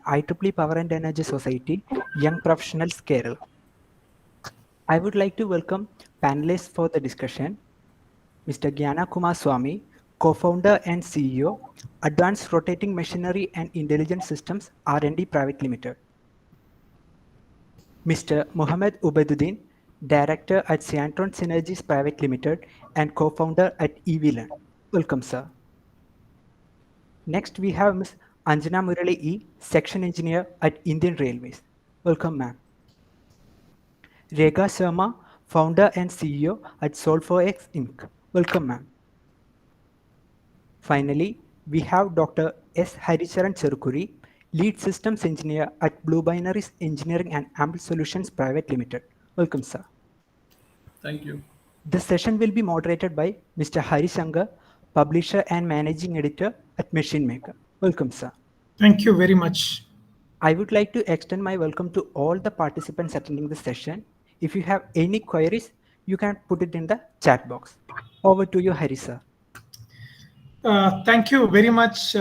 IEEE Power and Energy Society Young Professionals Kerala. I would like to welcome panelists for the discussion. Mr. Gnana Swamy, co-founder and CEO, Advanced Rotating Machinery and Intelligent Systems R&D Private Limited. Mr. Mohammed Ubeduddin, Director at Cyantron Synergies Private Limited and co-founder at EVLearn. Welcome, sir. Next, we have Ms. Anjana Murali E, Section Engineer at Indian Railways. Welcome, ma'am. Rekha Sharma, Founder and CEO at Solve4X Inc. Welcome, ma'am. Finally, we have Dr. S. Charan Cherukuri, Lead Systems Engineer at BlueBinaries Engineering and Ample Solutions Private Limited. Welcome, sir. Thank you. The session will be moderated by Mr. Shanker, Publisher and Managing Editor at Machine Maker. Welcome, sir. Thank you very much. I would like to extend my welcome to all the participants attending the session. If you have any queries, you can put it in the chat box. Over to you, Hari, sir. Thank you very much.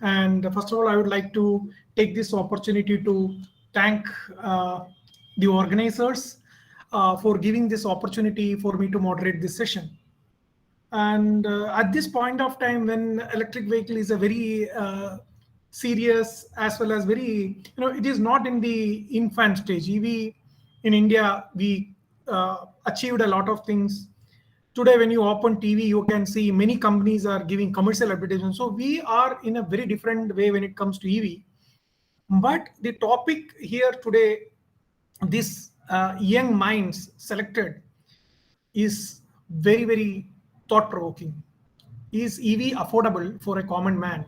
And first of all, I would like to take this opportunity to thank the organizers for giving this opportunity for me to moderate this session. And at this point of time, when electric vehicle is a very serious as well as very, it is not in the infant stage. EV in India, we achieved a lot of things. Today, when you open TV, you can see many companies are giving commercial advertisements. So we are in a very different way when it comes to EV. But the topic here today, this young minds selected, is very, very thought-provoking. Is EV affordable for a common man?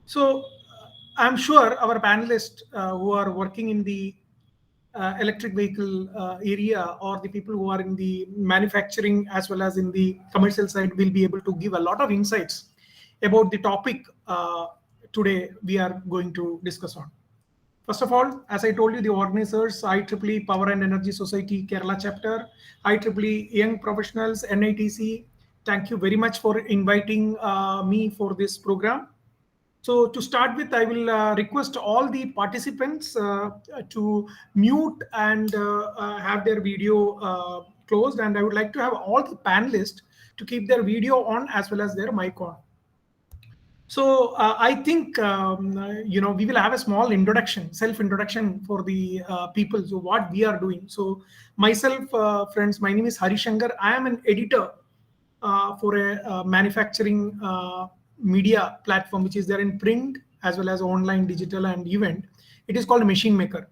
So I'm sure our panelists who are working in the electric vehicle area, or the people who are in the manufacturing as well as in the commercial side, will be able to give a lot of insights about the topic today we are going to discuss on. First of all, as I told you, the organizers, IEEE Power and Energy Society Kerala chapter, IEEE Young Professionals, NITC, thank you very much for inviting me for this program. So to start with, I will request all the participants to mute and have their video closed. And I would like to have all the panelists to keep their video on as well as their mic on. So I think, we will have a small introduction, self-introduction for the people, so what we are doing. So myself, friends, my name is Shanker. I am an editor for a manufacturing media platform, which is there in print as well as online, digital and event. It is called Machine Maker.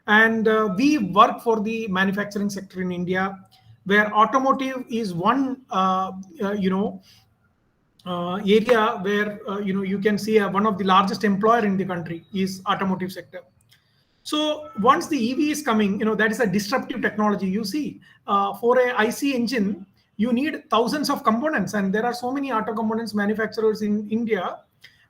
And we work for the manufacturing sector in India, where automotive is one, area where, you can see one of the largest employer in the country is automotive sector. So once the EV is coming, that is a disruptive technology. You see, for a IC engine, you need thousands of components, and there are so many auto components manufacturers in India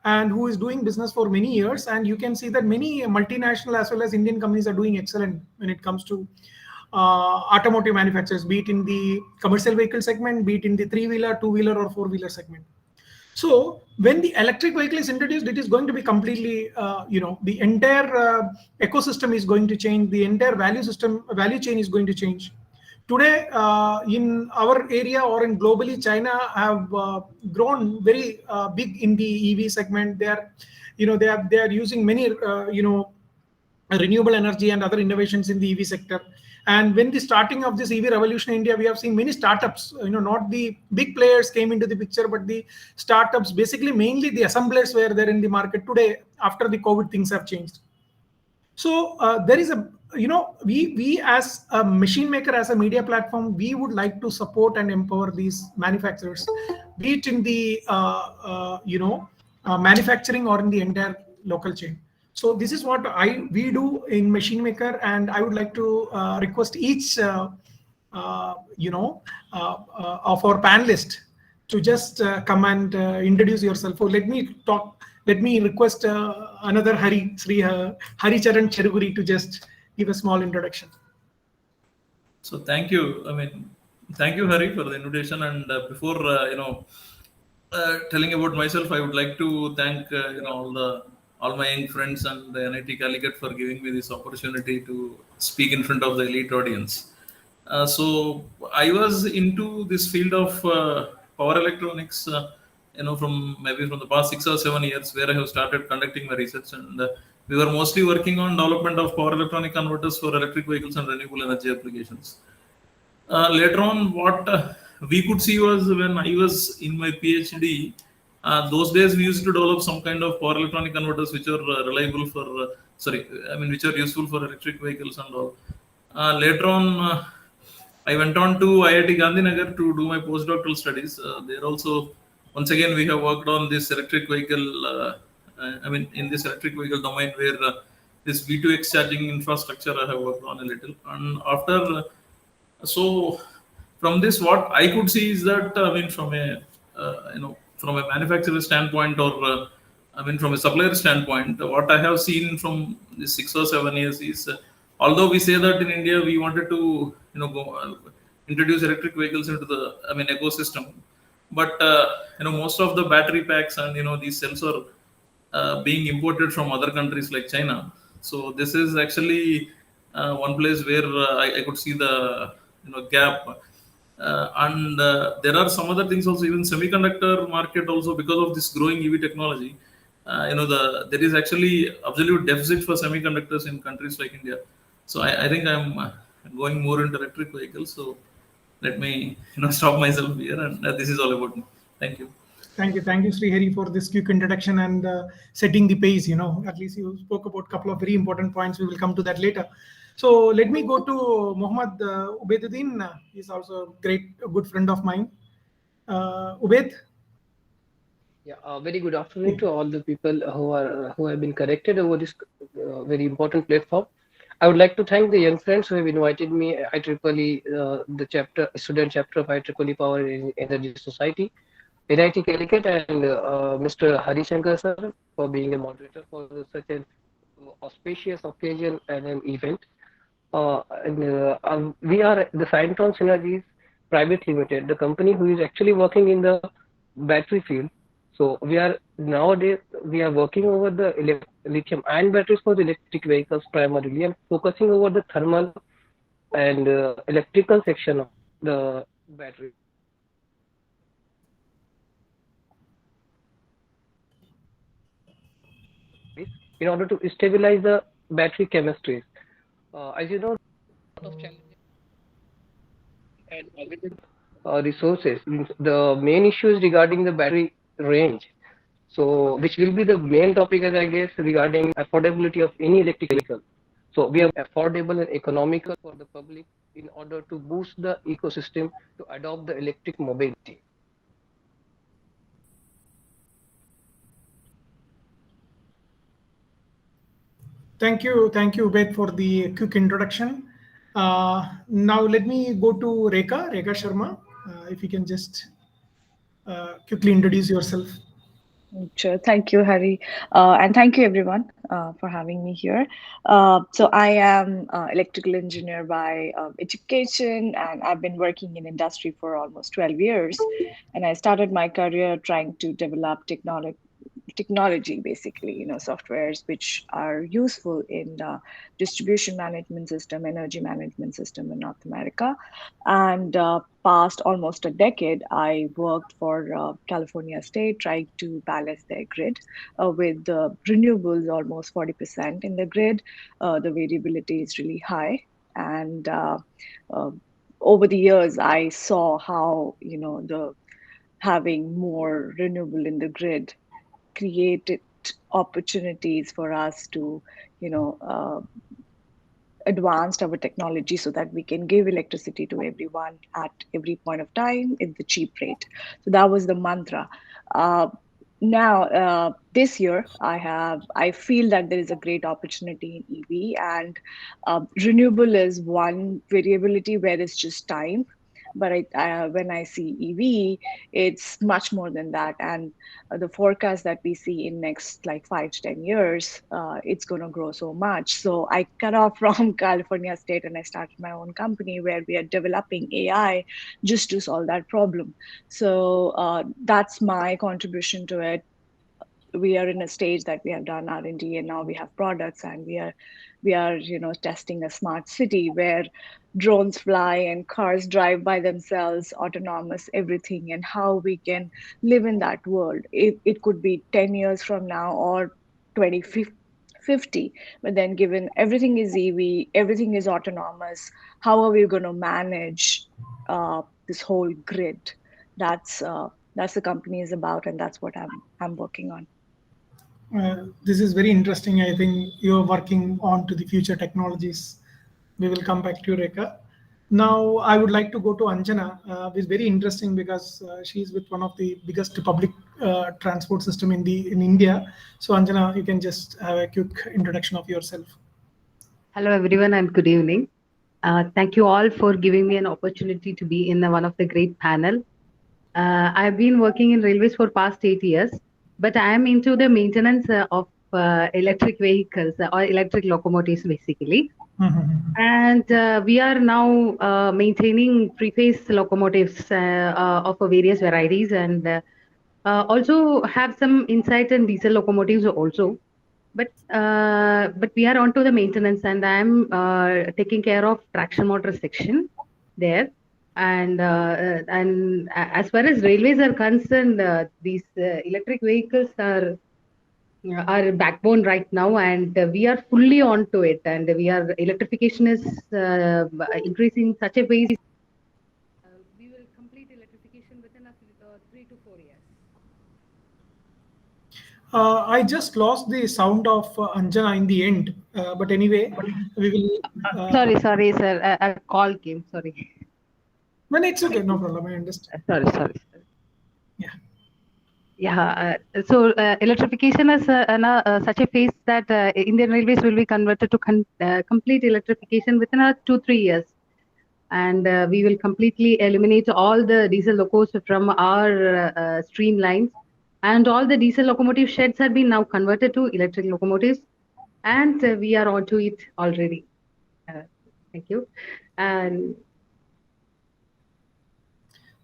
and who is doing business for many years. And you can see that many multinational as well as Indian companies are doing excellent when it comes to automotive manufacturers, be it in the commercial vehicle segment, be it in the three-wheeler, two-wheeler or four-wheeler segment. So when the electric vehicle is introduced, it is going to be completely, the entire ecosystem is going to change. The entire value chain is going to change. Today, in our area or in globally, China have grown very big in the EV segment. They are, they are using many, renewable energy and other innovations in the EV sector. And when the starting of this EV revolution in India, we have seen many startups, not the big players came into the picture, but the startups, basically mainly the assemblers were there in the market. Today, after the COVID, things have changed. So there is a, we as a Machine Maker, as a media platform, we would like to support and empower these manufacturers, be it in the, manufacturing or in the entire local chain. So this is what we do in Machine Maker, and I would like to request each, of our panelists to just come and introduce yourself. So let me request another Sree, Charan Cherukuri, to just give a small introduction. So thank you. Thank you, Hari, for the invitation. And before telling about myself, I would like to thank all the all my young friends and the NIT Calicut for giving me this opportunity to speak in front of the elite audience. So I was into this field of power electronics, from the past 6 or 7 years, where I have started conducting my research, and we were mostly working on development of power electronic converters for electric vehicles and renewable energy applications. Later on, what we could see was when I was in my PhD, those days we used to develop some kind of power electronic converters which are reliable for, which are useful for electric vehicles and all. Later on, I went on to IIT Gandhinagar to do my postdoctoral studies. There also, once again, we have worked on this electric vehicle, in this electric vehicle domain where this V2X charging infrastructure I have worked on a little. And after so from this, what I could see is that from a from a manufacturer standpoint, or from a supplier standpoint, what I have seen from the 6 or 7 years is, although we say that in India we wanted to introduce electric vehicles into the ecosystem, but most of the battery packs and these cells are being imported from other countries like China. So this is actually one place where I could see the gap. And there are some other things also, even semiconductor market also, because of this growing EV technology. There is actually absolute deficit for semiconductors in countries like India. So I think I'm going more into electric vehicles. So let me stop myself here, and this is all about me. Thank you. Thank you, Sree, for this quick introduction and setting the pace. At least you spoke about a couple of very important points. We will come to that later. So let me go to Mohammed Ubeduddin. He's also a good friend of mine. Ubed. Yeah, very good afternoon to all the people who have been connected over this very important platform. I would like to thank the young friends who have invited me, IEEE, the student chapter of IEEE Power and Energy Society, NIT Calicut, and Mr. Shanker sir for being a moderator for such an auspicious occasion and an event. We are the Cyantron Synergies Private Limited, the company who is actually working in the battery field. So nowadays we are working over the lithium ion batteries for the electric vehicles primarily, and focusing over the thermal and electrical section of the battery. In order to stabilize the battery chemistries. As you know, a lot of challenges and available resources. The main issue is regarding the battery range. So, which will be the main topic, as I guess, regarding affordability of any electric vehicle. So, we are affordable and economical for the public in order to boost the ecosystem to adopt the electric mobility. Thank you, Ubed, for the quick introduction. Now let me go to Rekha Sharma. If you can just quickly introduce yourself. Sure. Thank you, Hari. And thank you, everyone, for having me here. So I am electrical engineer by education, and I've been working in industry for almost 12 years. And I started my career trying to develop technology, basically, softwares which are useful in distribution management system, energy management system in North America. And past almost a decade, I worked for California State, trying to balance their grid with renewables almost 40% in the grid. The variability is really high. And over the years, I saw how, having more renewable in the grid created opportunities for us to, advanced our technology so that we can give electricity to everyone at every point of time at the cheap rate. So that was the mantra. Now, this year, I feel that there is a great opportunity in EV, and renewable is one variability where it's just time. But when I see EV, it's much more than that. And the forecast that we see in next like 5 to 10 years, it's going to grow so much. So I cut off from California State and I started my own company where we are developing AI just to solve that problem. So that's my contribution to it. we are in a stage that we have done R&D, and now we have products, and we are testing a smart city where drones fly and cars drive by themselves, autonomous everything, and how we can live in that world. It could be 10 years from now or 2050, but then given everything is EV, everything is autonomous, how are we going to manage this whole grid? That's the company is about, and that's what I'm working on. This is very interesting. I think you're working on to the future technologies. We will come back to you, Rekha. Now, I would like to go to Anjana. It's very interesting because she's with one of the biggest public transport system in India. So, Anjana, you can just have a quick introduction of yourself. Hello, everyone, and good evening. Thank you all for giving me an opportunity to be in one of the great panel. I've been working in railways for past 8 years, but I am into the maintenance of electric vehicles or electric locomotives, basically. And we are now maintaining three-phase locomotives of various varieties, and also have some insight in diesel locomotives also. But we are onto the maintenance, and I'm taking care of traction motor section there. And as far as railways are concerned, these electric vehicles are our backbone right now, and we are fully onto it. And electrification is increasing such a pace. We will complete electrification within 3 to 4 years. I just lost the sound of Anjana in the end, but anyway, we will. Sorry, sir. A call came. Sorry. No, it's okay. No problem. I understand. Sorry. Yeah. Yeah. So electrification is such a phase that Indian Railways will be converted to complete electrification within 2-3 years. And we will completely eliminate all the diesel locos from our streamlines. And all the diesel locomotive sheds have been now converted to electric locomotives. And we are onto it already. Thank you. And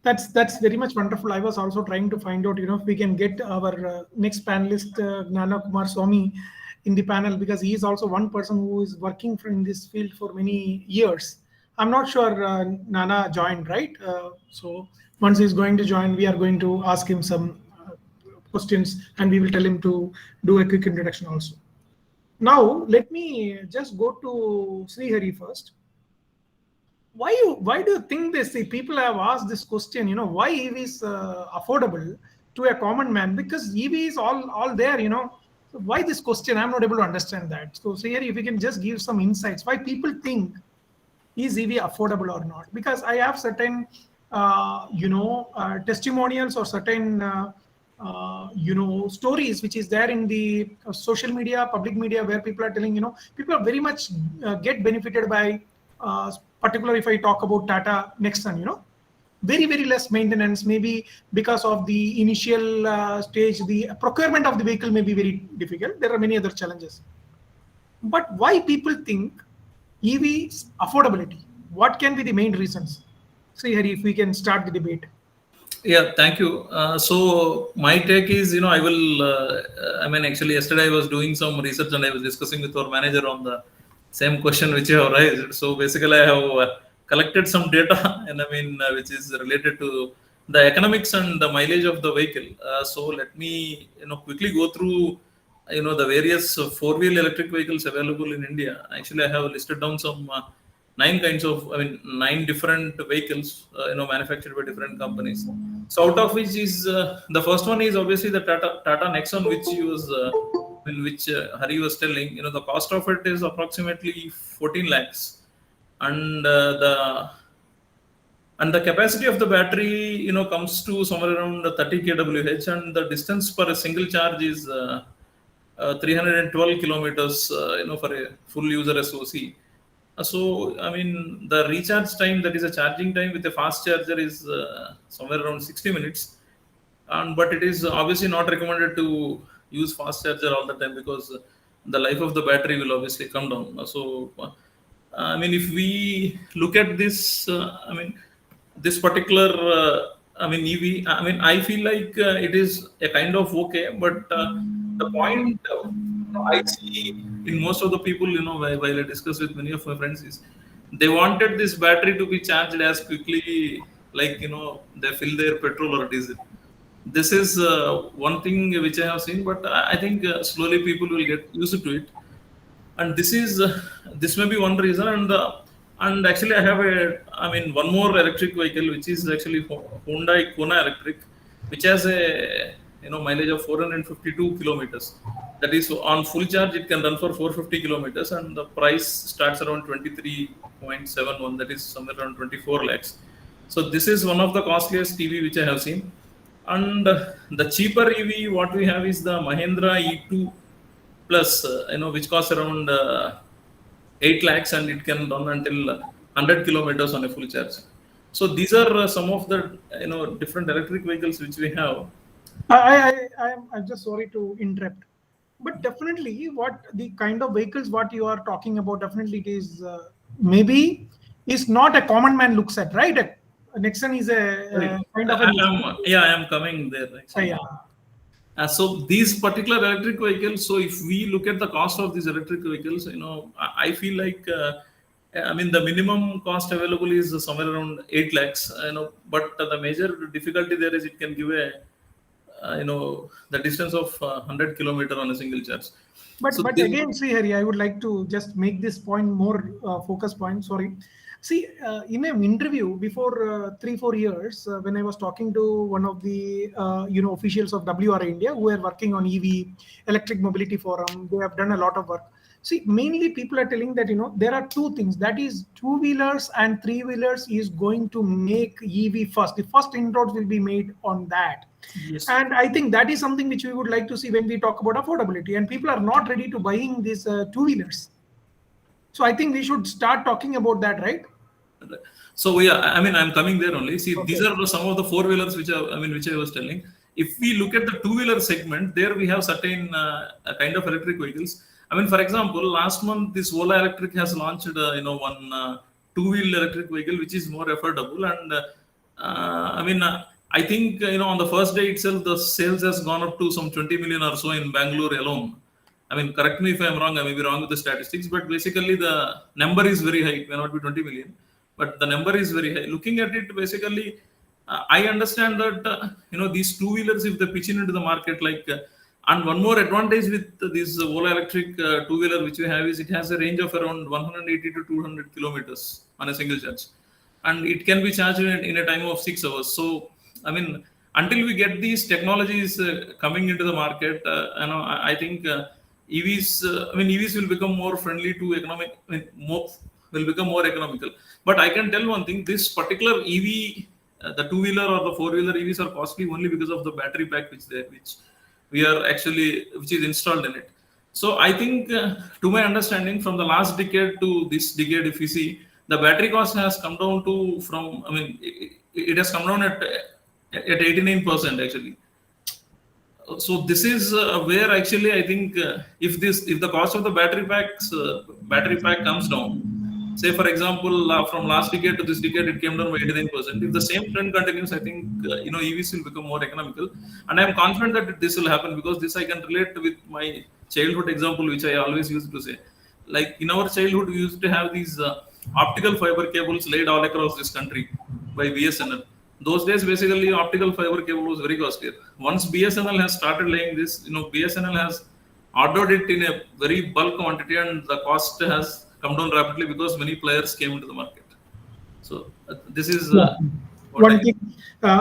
That's very much wonderful. I was also trying to find out, if we can get our next panelist, Gnana Kumar Swamy, in the panel, because he is also one person who is working in this field for many years. I'm not sure Gnana joined, right? So once he's going to join, we are going to ask him some questions, and we will tell him to do a quick introduction also. Now, let me just go to Sree first. Why do you think this? People have asked this question, why EV is affordable to a common man? Because EV is all there, So why this question? I'm not able to understand that. So Sree, if you can just give some insights, why people think is EV affordable or not? Because I have certain, testimonials or certain, stories which is there in the social media, public media, where people are telling, people are very much get benefited by, particularly if I talk about Tata Nexon, very, very less maintenance, maybe because of the initial stage, the procurement of the vehicle may be very difficult. There are many other challenges. But why people think EV affordability? What can be the main reasons? Sree, if we can start the debate. Yeah, thank you. So my take is, I will, actually yesterday I was doing some research and I was discussing with our manager on the same question which you have raised. So basically I have collected some data and which is related to the economics and the mileage of the vehicle. So let me, quickly go through, the various four-wheel electric vehicles available in India. Actually, I have listed down some 9 different vehicles, manufactured by different companies. So out of which is the first one is obviously the Tata Nexon, which Hari was telling. The cost of it is approximately 14 lakhs, and the capacity of the battery, comes to somewhere around 30 kWh, and the distance per a single charge is 312 kilometers, for a full user SOC. So, the recharge time, that is a charging time with a fast charger, is somewhere around 60 minutes. But it is obviously not recommended to use fast charger all the time, because the life of the battery will obviously come down. So, if we look at this, this particular I mean, EV, I mean, I feel like it is a kind of okay, but the point I see in most of the people, while I discuss with many of my friends, is they wanted this battery to be charged as quickly, like, they fill their petrol or diesel. This is one thing which I have seen, but I think slowly people will get used to it. And this may be one reason. And actually I have one more electric vehicle, which is actually Hyundai Kona electric, which has a mileage of 452 kilometers. That is, on full charge it can run for 450 kilometers, and the price starts around 23.71, that is somewhere around 24 lakhs. So this is one of the costliest EV which I have seen. And the cheaper EV what we have is the Mahindra E2 plus, which costs around 8 lakhs, and it can run until 100 kilometers on a full charge. So these are some of the different electric vehicles which we have. I'm just sorry to interrupt, but definitely what the kind of vehicles what you are talking about, definitely it is maybe is not a common man looks at, right? A Nexon is a kind of a I am coming there. Actually. So these particular electric vehicles, so if we look at the cost of these electric vehicles, I feel like the minimum cost available is somewhere around 8 lakhs, but the major difficulty there is it can give a the distance of 100 kilometer on a single charge. But again, Sree, I would like to just make this point more focus point. Sorry. See, in an interview before 3-4 years, when I was talking to one of the officials of WRA India who are working on EV electric mobility forum, they have done a lot of work. See, mainly people are telling that there are two things, that is 2-wheelers and 3-wheelers is going to make EV first. The first inroads will be made on that. Yes. And I think that is something which we would like to see when we talk about affordability, and people are not ready to buying these 2-wheelers. So I think we should start talking about that, right? So I'm coming there only. See, okay. These are some of the 4-wheelers which I was telling. If we look at the 2-wheeler segment, there we have certain kind of electric vehicles. For example, last month this Ola Electric has launched one 2-wheel electric vehicle which is more affordable, and I think on the first day itself the sales has gone up to some 20 million or so in Bangalore alone. Correct me if I'm wrong, I may be wrong with the statistics, but basically the number is very high. It may not be 20 million, but the number is very high. Looking at it, basically, I understand that these 2-wheelers, if they pitch into the market, and one more advantage with this Ola Electric 2-wheeler which we have is it has a range of around 180 to 200 kilometers on a single charge, and it can be charged in a time of 6 hours. So, until we get these technologies coming into the market, I think EVs will become more friendly to economic, will become more economical. But I can tell one thing: this particular EV, the 2-wheeler or the 4-wheeler EVs are costly only because of the battery pack which is installed in it. So I think, to my understanding, from the last decade to this decade, if you see, the battery cost has come down to it has come down at 89% actually. So this is where actually I think if the cost of the battery pack comes down, say for example from last decade to this decade it came down by 89%. If the same trend continues, I think EVs will become more economical, and I am confident that this will happen, because this I can relate with my childhood example, which I always used to say. Like in our childhood, we used to have these optical fiber cables laid all across this country by BSNL. Those days, basically, optical fiber cable was very costly. Once BSNL has started laying this, BSNL has ordered it in a very bulk quantity, and the cost has come down rapidly because many players came into the market. So this is one thing.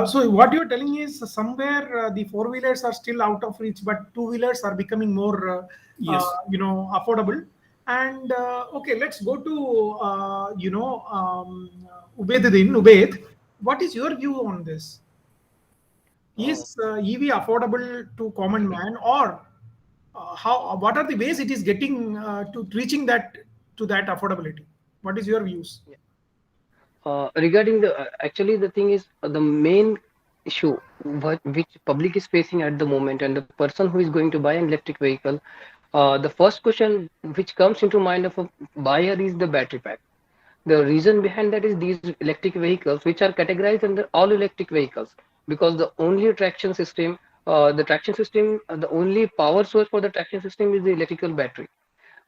So what you're telling is somewhere the 4-wheelers are still out of reach, but 2-wheelers are becoming more, yes. Affordable. And okay, let's go to Ubeduddin. What is your view on this? Is EV affordable to common man, or what are the ways it is getting to reaching that affordability? What is your views? Regarding actually the thing is the main issue which public is facing at the moment, and the person who is going to buy an electric vehicle, the first question which comes into mind of a buyer is the battery pack. The reason behind that is these electric vehicles, which are categorized under all electric vehicles, because the only traction system, the only power source for the traction system is the electrical battery.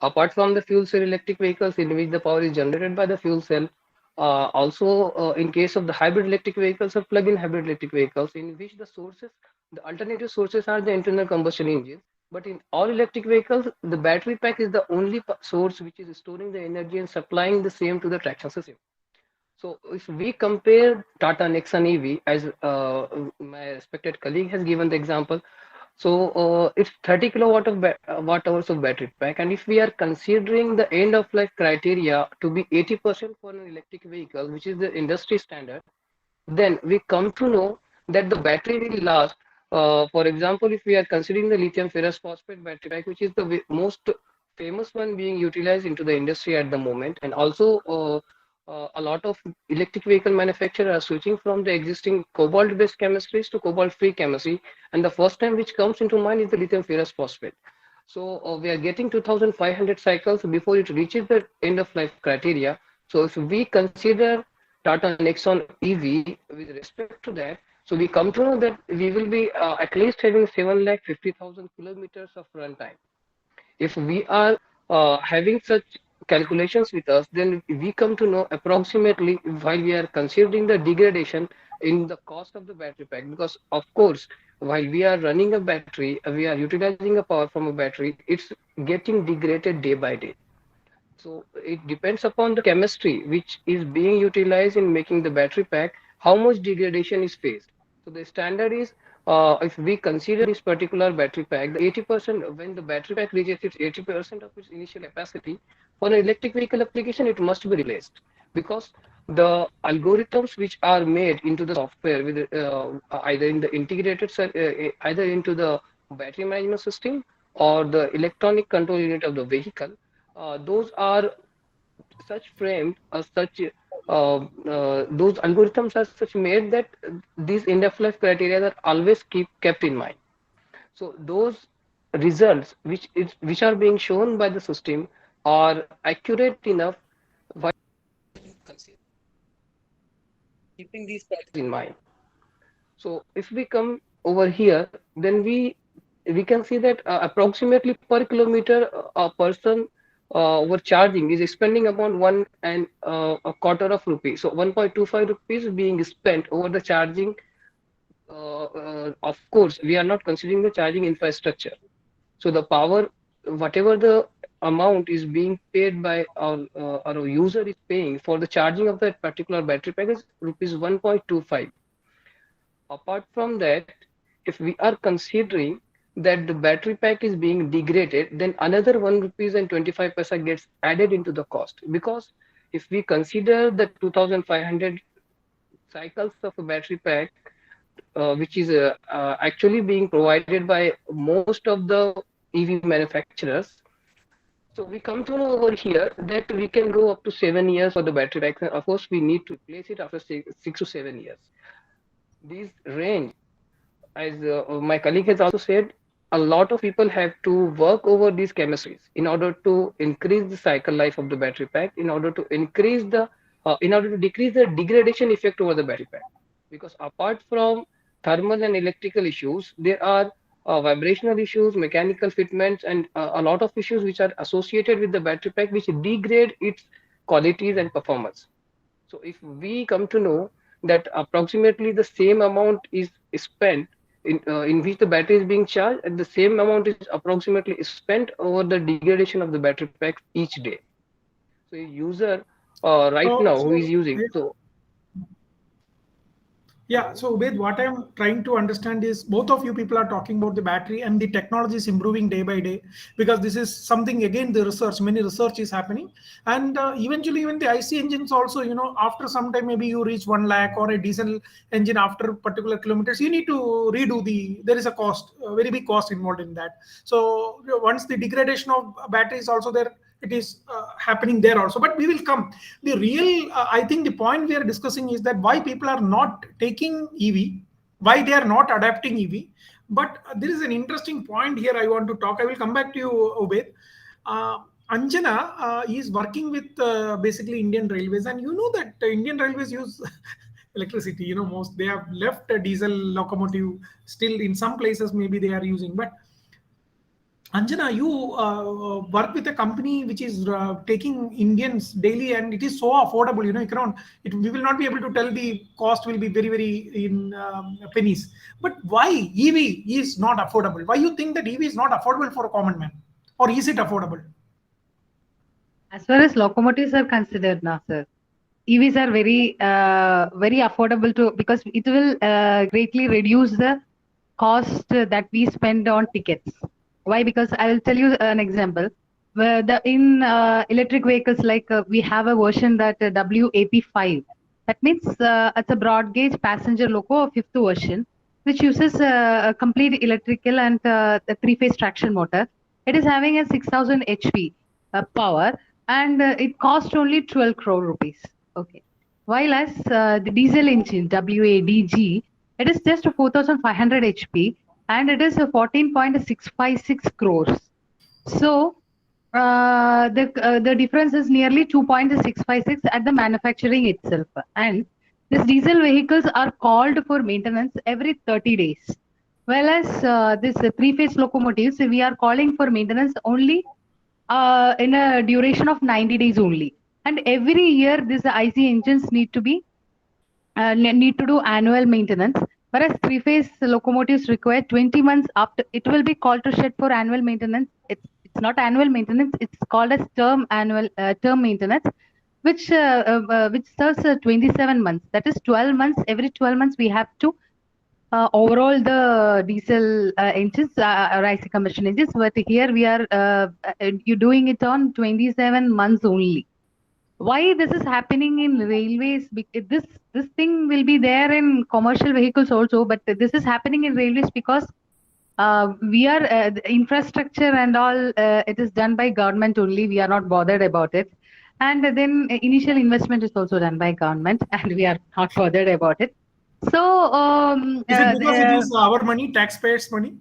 Apart from the fuel cell electric vehicles in which the power is generated by the fuel cell, also in case of the hybrid electric vehicles or plug-in hybrid electric vehicles in which the alternative sources are the internal combustion engine. But in all electric vehicles, the battery pack is the only source which is storing the energy and supplying the same to the traction system. So if we compare Tata Nexon EV, as my respected colleague has given the example, so it's 30 kilowatt of watt hours of battery pack, and if we are considering the end of life criteria to be 80% for an electric vehicle, which is the industry standard, then we come to know that the battery will last. For example, if we are considering the lithium ferrous phosphate battery pack, which is the most famous one being utilized into the industry at the moment, and also a lot of electric vehicle manufacturers are switching from the existing cobalt based chemistries to cobalt free chemistry, and the first time which comes into mind is the lithium ferrous phosphate. So we are getting 2500 cycles before it reaches the end of life criteria. So if we consider Tata Nexon EV with respect to that, so we come to know that we will be at least having 750,000 kilometers of runtime. If we are having such calculations with us, then we come to know approximately, while we are considering the degradation in the cost of the battery pack, because of course, while we are running a battery, we are utilizing a power from a battery, it's getting degraded day by day. So it depends upon the chemistry which is being utilized in making the battery pack, how much degradation is faced. So the standard is, if we consider this particular battery pack, the 80%, when the battery pack reaches its 80% of its initial capacity, for an electric vehicle application, it must be replaced, because the algorithms which are made into the software with either in the either into the battery management system or the electronic control unit of the vehicle, those are such framed or such those algorithms are such made that these end of life criteria are always kept in mind. So those results which are being shown by the system are accurate enough while keeping these factors in mind. So if we come over here, then we can see that approximately per kilometer a person over charging is spending about one and a quarter of rupees. So 1.25 rupees being spent over the charging. Of course, we are not considering the charging infrastructure. So the power, whatever the amount is being paid by our user is paying for the charging of that particular battery pack is rupees 1.25. Apart from that, if we are considering that the battery pack is being degraded, then another 1 rupees and 25 paisa gets added into the cost. Because if we consider the 2500 cycles of a battery pack, which is actually being provided by most of the EV manufacturers, so we come to know over here that we can go up to 7 years for the battery pack. Of course, we need to replace it after 6 to 7 years. These range, as my colleague has also said, a lot of people have to work over these chemistries in order to increase the cycle life of the battery pack, in order to in order to decrease the degradation effect over the battery pack. Because apart from thermal and electrical issues, there are vibrational issues, mechanical fitments, and a lot of issues which are associated with the battery pack, which degrade its qualities and performance. So if we come to know that approximately the same amount is spent in which the battery is being charged, and the same amount is approximately spent over the degradation of the battery pack each day. So a user right now who is using, so yeah, so with what I'm trying to understand is both of you people are talking about the battery and the technology is improving day by day, because this is something, again, the research, many research is happening, and eventually even the IC engines also, after some time, maybe you reach 1 lakh, or a diesel engine after particular kilometers, you need to redo there is a cost, a very big cost involved in that. So once the degradation of battery is also there, it is happening there also, but we will come. The real, I think the point we are discussing is that why people are not taking EV, why they are not adapting EV. But there is an interesting point here I want to talk. I will come back to you, Ubed. Anjana is working with basically Indian Railways, and you know that Indian Railways use electricity. You know, most they have left a diesel locomotive. Still, in some places, maybe they are using. But Anjana, you work with a company which is taking Indians daily, and it is so affordable. You know, you cannot. We will not be able to tell the cost will be very, very in pennies. But why EV is not affordable? Why you think that EV is not affordable for a common man, or is it affordable? As far as locomotives are considered now, sir, EVs are very affordable to, because it will greatly reduce the cost that we spend on tickets. Why? Because I will tell you an example. Where in electric vehicles, like we have a version that WAP5. That means it's a broad gauge passenger loco of fifth version, which uses a complete electrical and the three-phase traction motor. It is having a 6,000 HP power, and it cost only 12 crore rupees. Okay. While as the diesel engine WADG, it is just 4,500 HP, and it is 14.656 crores. So the difference is nearly 2.656 at the manufacturing itself. And these diesel vehicles are called for maintenance every 30 days. Whereas this three-phase locomotives, we are calling for maintenance only in a duration of 90 days only. And every year, these IC engines need to do annual maintenance. Whereas three-phase locomotives require 20 months after. It will be called to shed for annual maintenance. It's not annual maintenance. It's called as term maintenance, which serves 27 months. That is 12 months. Every 12 months we have to overall the diesel engines or IC combustion engines. But here we are you doing it on 27 months only. Why this is happening in railways? This thing will be there in commercial vehicles also, but this is happening in railways because we are the infrastructure and all. It is done by government only. We are not bothered about it, and then initial investment is also done by government, and we are not bothered about it. So Is it because it is our money, taxpayers' money?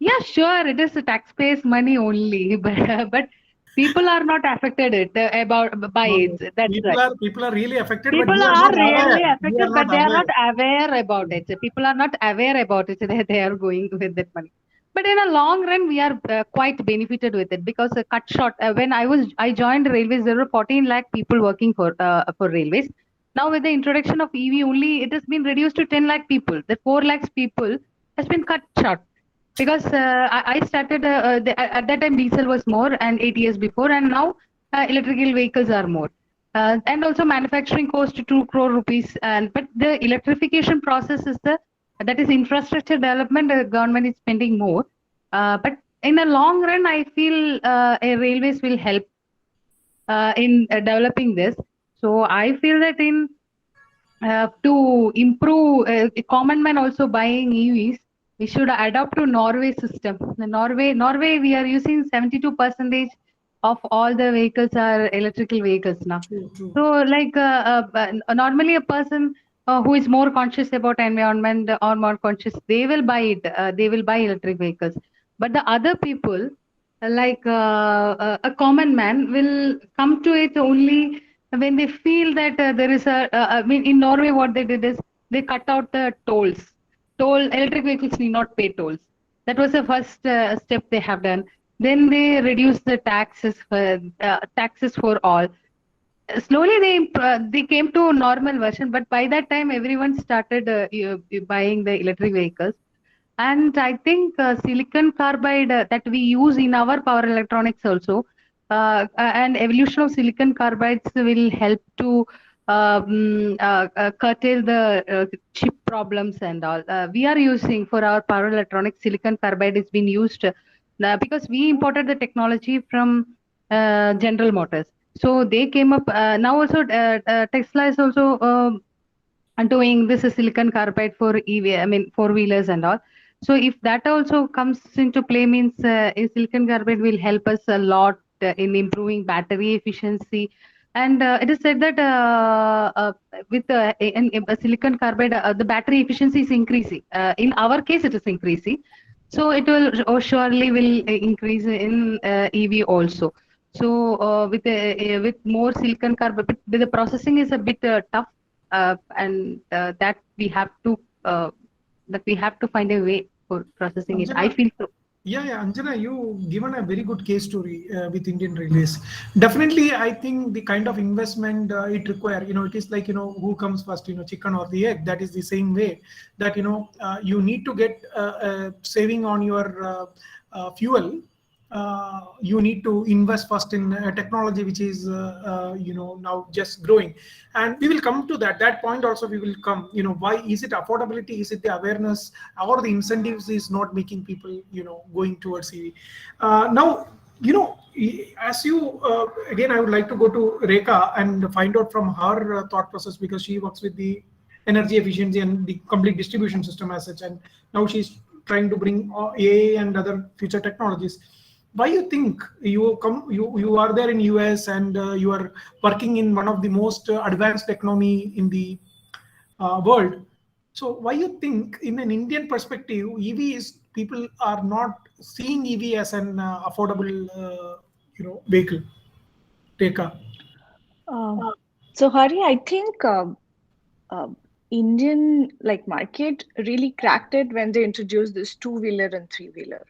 yeah, sure, it is taxpayers' money only, but people are not affected by it. That's right. People are really affected, but People we are are not really aware. affected, but they are not aware about it. People are not aware about it. They are going with that money. But in a long run, we are quite benefited with it, because cut short. When I joined railways, there were 14 lakh people working for railways. Now with the introduction of EV only, it has been reduced to 10 lakh people. The 4 lakhs people has been cut short, because I started at that time diesel was more, and 8 years before, and now electrical vehicles are more. And also manufacturing cost 2 crore rupees, but the electrification process is that is infrastructure development. The government is spending more, but in the long run, I feel railways will help in developing this. So I feel that in to improve common man also buying EVs, we should adopt to Norway system. The Norway, we are using 72% of all the vehicles are electrical vehicles now. True. So like normally a person who is more conscious about environment or more conscious, they will buy it. They will buy electric vehicles. But the other people, like a common man, will come to it only when they feel that there is I mean, in Norway, what they did is they cut out the tolls. Electric vehicles need not pay tolls. That was the first step they have done. Then they reduced the taxes for all. Slowly they came to a normal version, but by that time everyone started buying the electric vehicles. And I think silicon carbide that we use in our power electronics also, and evolution of silicon carbides will help to curtail the chip problems and all. We are using for our power electronics, silicon carbide is being used because we imported the technology from General Motors. So they came up now also. Tesla is also doing this silicon carbide for EV, I mean four-wheelers and all. So if that also comes into play, means silicon carbide will help us a lot in improving battery efficiency. And it is said that with silicon carbide, the battery efficiency is increasing. In our case, it is increasing. So it will surely will increase in EV also. So with more silicon carbide, but the processing is a bit tough, and that we have to find a way for processing it. I Anjana, feel so. yeah, Anjana, you given a very good case story with Indian Railways. Definitely, I think the kind of investment it require, it is like, who comes first, chicken or the egg. That is the same way that, you need to get saving on your fuel. You need to invest first in technology which is now just growing, and we will come to that point also. We will come, why is it affordability, is it the awareness, or the incentives is not making people going towards EV. Now, as you again, I would like to go to Rekha and find out from her thought process, because she works with the energy efficiency and the complete distribution system as such, and now she's trying to bring AI and other future technologies. Why you think you are there in US, and you are working in one of the most advanced economy in the world? So why you think in an Indian perspective, EV is, people are not seeing EV as an affordable vehicle? Rekha. So Hari, I think uh, Indian market really cracked it when they introduced this two-wheeler and three-wheeler.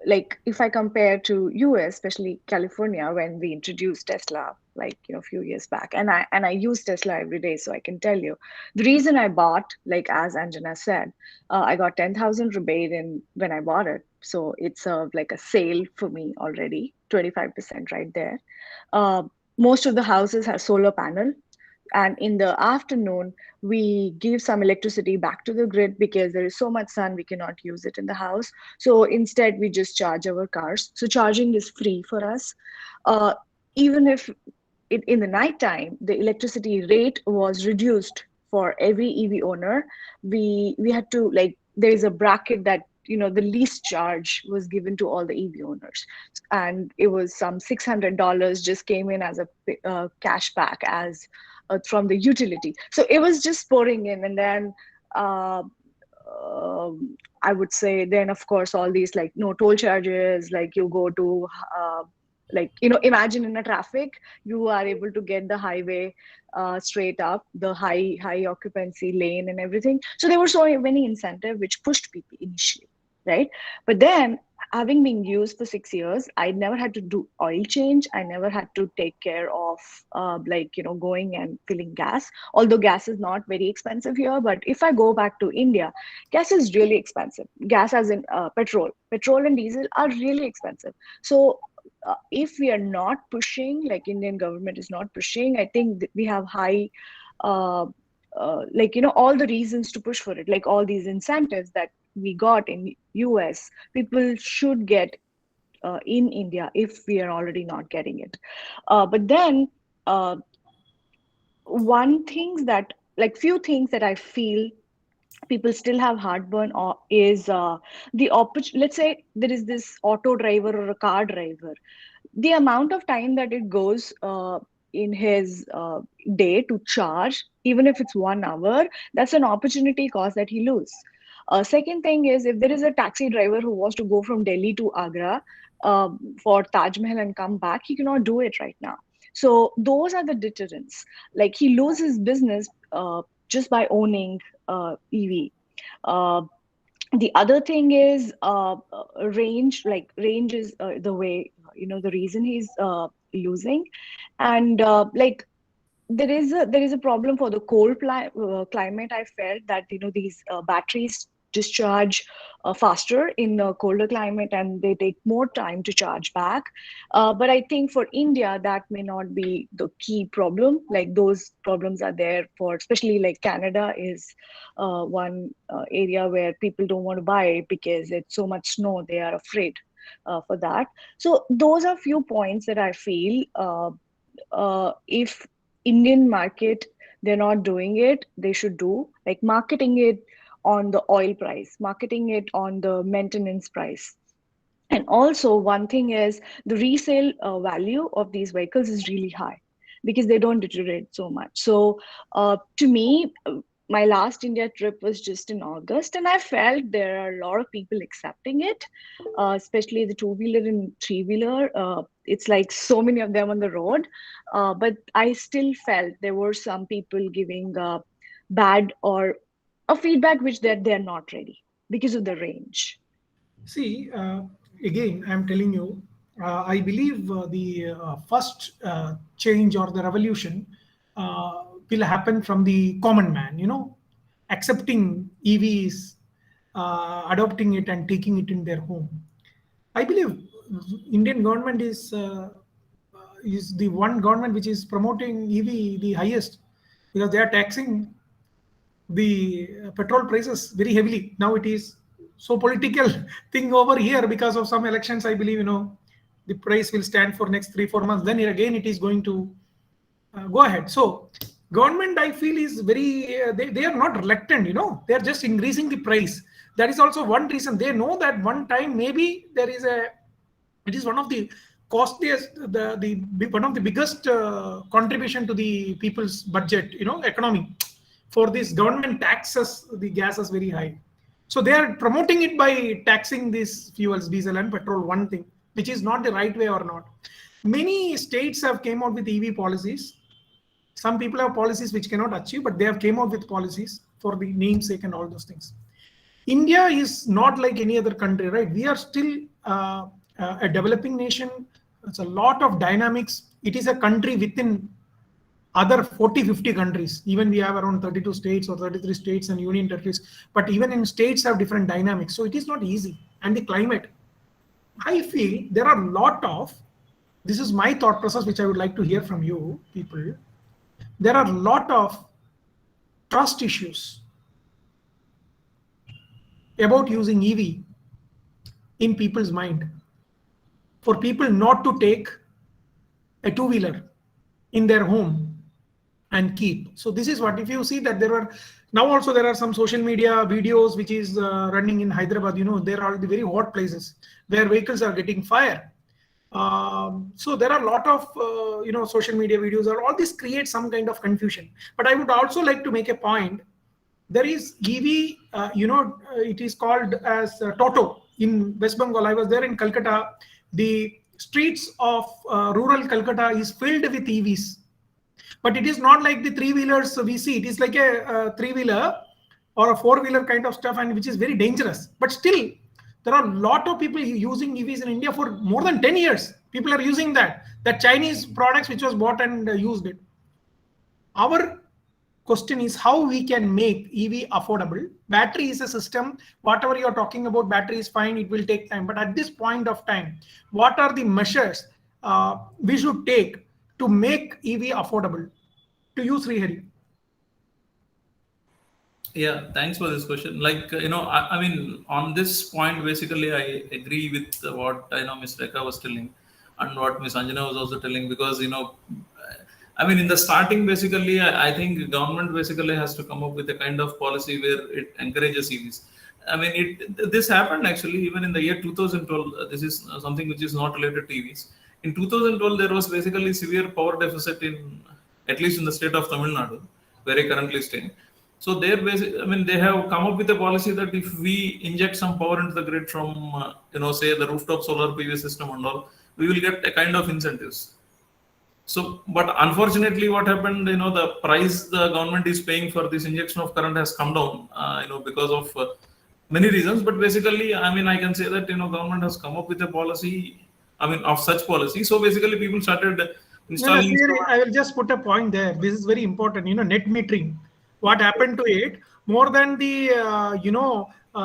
Like if I compare to US, especially California, when we introduced Tesla, a few years back, and I use Tesla every day, so I can tell you the reason I bought, as Anjana said, I got 10,000 rebate in when I bought it, so it's like a sale for me already, 25% right there. Most of the houses have solar panel, and in the afternoon we give some electricity back to the grid because there is so much sun we cannot use it in the house. So instead we just charge our cars, so charging is free for us. Even if in the night time the electricity rate was reduced for every EV owner, we had to, there is a bracket that the least charge was given to all the EV owners, and it was some $600 just came in as a cash back as from the utility. So it was just pouring in, and then I would say then of course all these no toll charges, you go to imagine in a traffic you are able to get the highway straight up, the high occupancy lane and everything. So there were so many incentives which pushed people initially, right? But then, having been used for 6 years, I never had to do oil change. I never had to take care of going and filling gas, although gas is not very expensive here. But if I go back to India, gas is really expensive. Gas as in petrol and diesel are really expensive. So if we are not pushing, Indian government is not pushing, I think we have high all the reasons to push for it, like all these incentives that we got in US, people should get in India if we are already not getting it. But then few things that I feel people still have heartburn or is the opportunity. Let's say there is this auto driver or a car driver, the amount of time that it goes in his day to charge, even if it's 1 hour, that's an opportunity cost that he loses. Second thing is, if there is a taxi driver who wants to go from Delhi to Agra for Taj Mahal and come back, he cannot do it right now. So those are the deterrents. He loses business just by owning EV. The other thing is range. Range is the way, the reason he's losing, and there is a problem for the cold climate. I felt that these batteries discharge faster in a colder climate, and they take more time to charge back. But I think for India that may not be the key problem. Those problems are there for, especially Canada is one area where people don't want to buy it because it's so much snow. They are afraid for that. So those are few points that I feel if Indian market, they're not doing it, they should do, marketing it on the oil price, marketing it on the maintenance price. And also one thing is the resale value of these vehicles is really high because they don't deteriorate so much. So to me, my last India trip was just in August, and I felt there are a lot of people accepting it, especially the two-wheeler and three-wheeler. It's like so many of them on the road, but I still felt there were some people giving bad or a feedback which that they're not ready because of the range. See, again, I'm telling you, I believe the first change or the revolution will happen from the common man, accepting EVs, adopting it and taking it in their home. I believe Indian government is the one government which is promoting EV the highest, because they are taxing the petrol prices very heavily. Now it is so political thing over here because of some elections. I believe the price will stand for next 3-4 months. Then again it is going to go ahead. So government, I feel, is very they are not reluctant. They are just increasing the price. That is also one reason. They know that one time maybe it is one of the costliest, the one of the biggest contribution to the people's budget, economy. For this government taxes the gas is very high, so they are promoting it by taxing these fuels, diesel and petrol. One thing which is not the right way or not. Many states have came out with EV policies. Some people have policies which cannot achieve, but they have came out with policies for the namesake and all those things. India is not like any other country, right? We are still a developing nation. It's a lot of dynamics. It is a country within other 40-50 countries. Even we have around 32 states or 33 states and union territories, but even in states have different dynamics, so it is not easy. And the climate, I feel there are a lot of, this is my thought process which I would like to hear from you people. There are a lot of trust issues about using EV in people's mind, for people not to take a two-wheeler in their home and keep. So this is what, if you see that there are some social media videos which is running in Hyderabad. There are the very hot places where vehicles are getting fire. So there are a lot of social media videos, or all this creates some kind of confusion. But I would also like to make a point. There is EV, it is called as Toto in West Bengal. I was there in Calcutta. The streets of rural Calcutta is filled with EVs. But it is not like the three-wheelers we see. It is like a three-wheeler or a four-wheeler kind of stuff, and which is very dangerous. But still, there are a lot of people using EVs in India for more than 10 years. People are using that Chinese products which was bought and used it. Our question is how we can make EV affordable. Battery is a system. Whatever you are talking about, battery is fine. It will take time. But at this point of time, what are the measures we should take to make EV affordable? To you, Sree. Yeah, thanks for this question. I mean, on this point, basically, I agree with what Ms. Rekha was telling, and what Ms. Anjana was also telling, because I mean, in the starting, basically, I think government basically has to come up with a kind of policy where it encourages EVs. I mean, this happened actually even in the year 2012. This is something which is not related to EVs. In 2012, there was basically severe power deficit at least in the state of Tamil Nadu, where I currently stay. So they have come up with a policy that if we inject some power into the grid from, say the rooftop solar PV system and all, we will get a kind of incentives. So, but unfortunately, what happened, the price the government is paying for this injection of current has come down, because of many reasons. But basically, I mean, I can say that, government has come up with a policy, of such policy. So basically, people started installing. I will just put a point there. This is very important. Net metering. What happened to it? More than the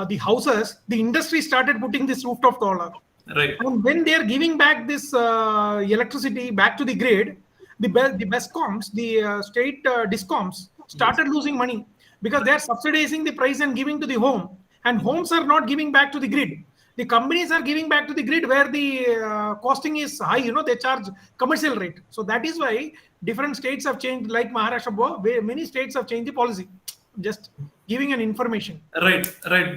the houses, the industry started putting this rooftop solar. Right. And when they are giving back this electricity back to the grid, the BESCOMs, the state discoms, started losing money because they are subsidizing the price and giving to the home, and homes are not giving back to the grid. The companies are giving back to the grid where the costing is high. They charge commercial rate. So that is why different states have changed, like Maharashtra, where many states have changed the policy. Just giving an information. Right.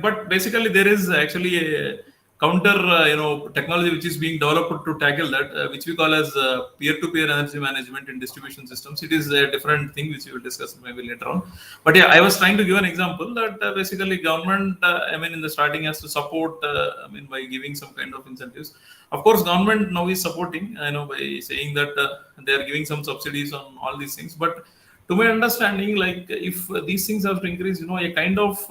But basically, there is actually counter technology which is being developed to tackle that, which we call as peer-to-peer energy management in distribution systems. It is a different thing which we will discuss maybe later on. But yeah, I was trying to give an example that basically government, in the starting has to support, by giving some kind of incentives. Of course, government now is supporting, by saying that they are giving some subsidies on all these things. But to my understanding, like if these things have to increase, a kind of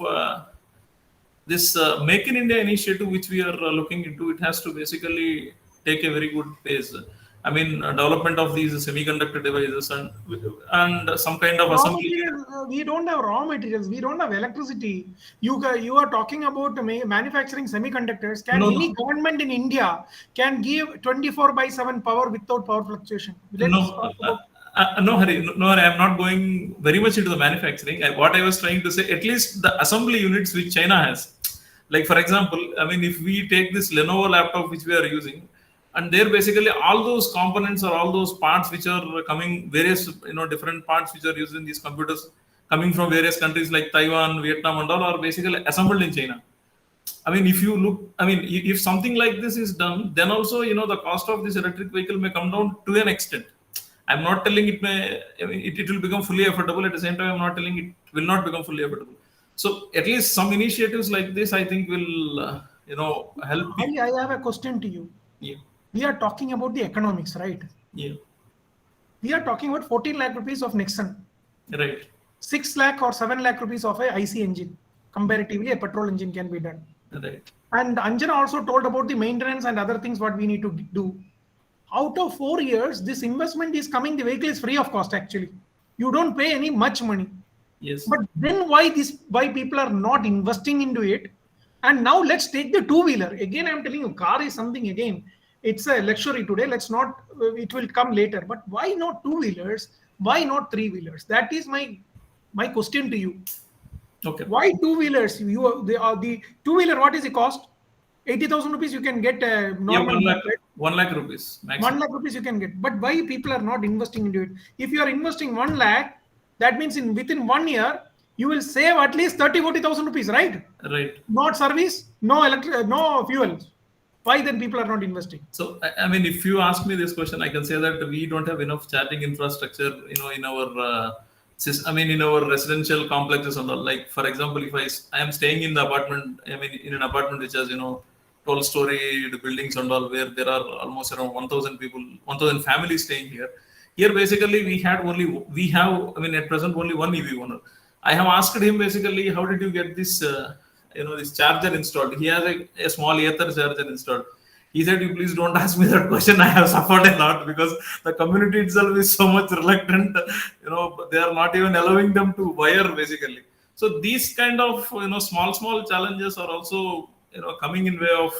this Make in India initiative, which we are looking into, it has to basically take a very good pace. Development of these semiconductor devices and some kind of Raw assembly. materials, we don't have raw materials. We don't have electricity. You are talking about manufacturing semiconductors. Can any government in India can give 24/7 power without power fluctuation? Let's talk about. No, Hari, I'm not going very much into the manufacturing. What I was trying to say, at least the assembly units which China has. Like, for example, if we take this Lenovo laptop which we are using, and there basically all those components or all those parts which are coming, various, different parts which are used in these computers coming from various countries like Taiwan, Vietnam and all are basically assembled in China. If you look, if something like this is done, then also, the cost of this electric vehicle may come down to an extent. I'm not telling it may, it will become fully affordable. At the same time, I'm not telling it will not become fully affordable. So at least some initiatives like this, I think will, help. I have a question to you. Yeah. We are talking about the economics, right? Yeah. We are talking about 14 lakh rupees of Nixon. Right. 6 lakh or 7 lakh rupees of a IC engine. Comparatively, a petrol engine can be done. Right. And Anjana also told about the maintenance and other things what we need to do. Out of 4 years, this investment is coming. The vehicle is free of cost. Actually, you don't pay any much money. Yes. But then why people are not investing into it? And now let's take the two-wheeler. Again, I'm telling you, car is something again. It's a luxury today. Let's not. It will come later. But why not two-wheelers? Why not three-wheelers? That is my question to you. Okay. Why two-wheelers? The two-wheeler. What is the cost? 80,000 rupees. You can get a normal. Yeah, 1 lakh rupees. Maximum. 1 lakh rupees you can get. But why people are not investing into it? If you are investing 1 lakh, that means within 1 year you will save at least 30,000-40,000 rupees, right? Right. Not service, no fuel. Why then people are not investing? So if you ask me this question, I can say that we don't have enough charging infrastructure, in our in our residential complexes and all. Like, for example, if I am staying in the apartment, in an apartment which has 12-story buildings and all, where there are almost around 1,000 people, 1,000 families staying here. Here, basically, we have at present only one EV owner. I have asked him basically, how did you get this, this charger installed? He has a small Ether charger installed. He said, you please don't ask me that question. I have suffered a lot because the community itself is so much reluctant. They are not even allowing them to wire basically. So these kind of, small challenges are also, coming in way of,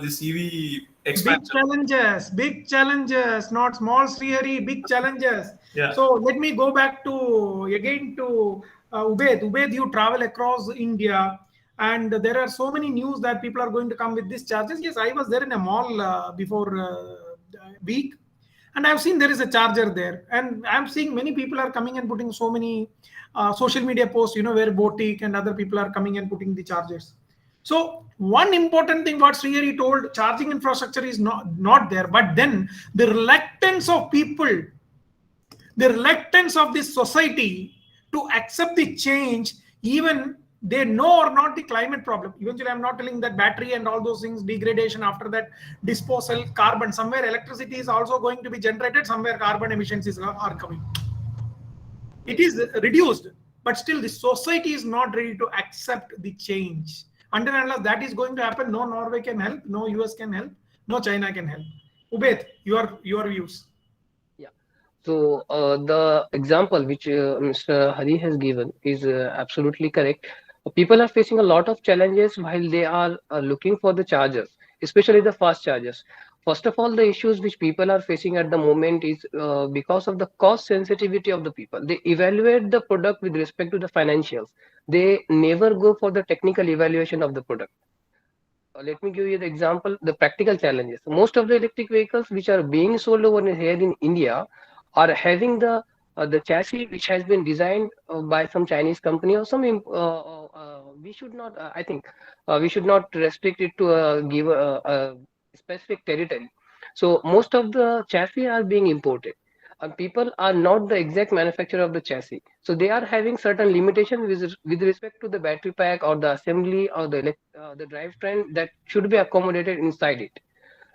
this EV expansion. Big challenges, not small, Sree, big challenges. Yeah. So let me go back to Ubed. Ubed, you travel across India and there are so many news that people are going to come with these charges. Yes, I was there in a mall before a week and I've seen there is a charger there. And I'm seeing many people are coming and putting so many social media posts, where Botik and other people are coming and putting the chargers. So one important thing what Sree told, charging infrastructure is not there, but then the reluctance of people, the reluctance of this society to accept the change, even they know or not the climate problem. Eventually, I'm not telling that battery and all those things, degradation after that, disposal, carbon, somewhere electricity is also going to be generated, somewhere carbon emissions are coming. It is reduced, but still the society is not ready to accept the change. Until unless that is going to happen, no Norway can help, no US can help, no China can help. Ubed, your views. Yeah. So the example which Mr. Hari has given is absolutely correct. People are facing a lot of challenges while they are looking for the chargers, especially the fast chargers. First of all, the issues which people are facing at the moment is because of the cost sensitivity of the people. They evaluate the product with respect to the financials. They never go for the technical evaluation of the product. Let me give you the example, the practical challenges. Most of the electric vehicles which are being sold over here in India are having the the chassis which has been designed by some Chinese company or some we should not I think we should not restrict it to give a specific territory. So most of the chassis are being imported, and people are not the exact manufacturer of the chassis, so they are having certain limitations with respect to the battery pack or the assembly or the drivetrain that should be accommodated inside it.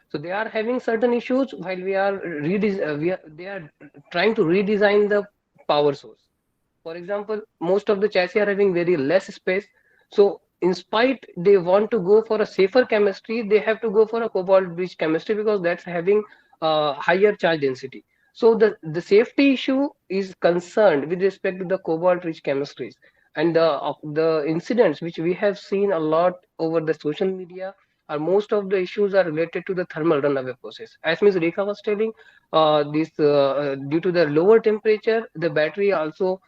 So they are having certain issues while they are trying to redesign the power source. For example, most of the chassis are having very less space. So in spite they want to go for a safer chemistry, they have to go for a cobalt-rich chemistry because that's having higher charge density. So the safety issue is concerned with respect to the cobalt-rich chemistries, and the incidents which we have seen a lot over the social media are most of the issues are related to the thermal runaway process. As Ms. Rekha was telling, this due to the lower temperature, the battery also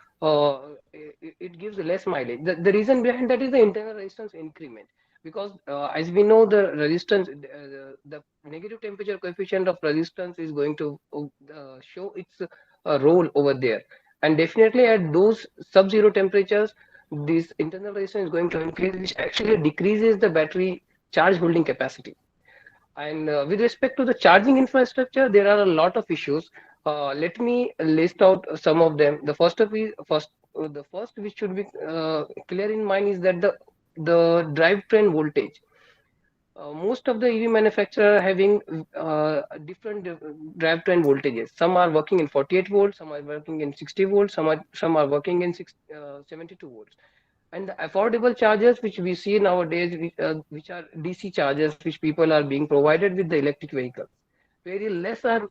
it gives less mileage. The reason behind that is the internal resistance increment. Because as we know, the resistance, the negative temperature coefficient of resistance is going to show its role over there. And definitely at those sub-zero temperatures, this internal resistance is going to increase, which actually decreases the battery charge holding capacity. And with respect to the charging infrastructure, there are a lot of issues. Let me list out some of them. The first which should be clear in mind is that the drivetrain voltage. Most of the EV manufacturers are having different drivetrain voltages. Some are working in 48 volts, some are working in 60 volts, some are working in 72 volts. And the affordable chargers which we see nowadays, which are DC chargers, which people are being provided with the electric vehicles, very less are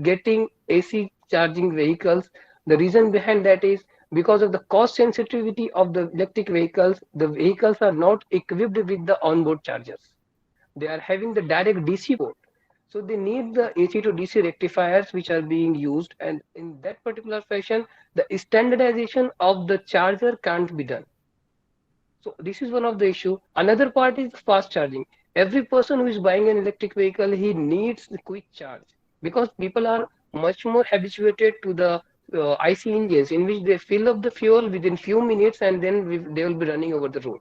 getting AC charging vehicles. The reason behind that is because of the cost sensitivity of the electric vehicles. The vehicles are not equipped with the onboard chargers. They are having the direct DC port. So they need the AC to DC rectifiers which are being used, and in that particular fashion, the standardization of the charger can't be done. So this is one of the issue. Another part is fast charging. Every person who is buying an electric vehicle, he needs the quick charge, because people are much more habituated to the IC engines in which they fill up the fuel within few minutes and then they will be running over the road.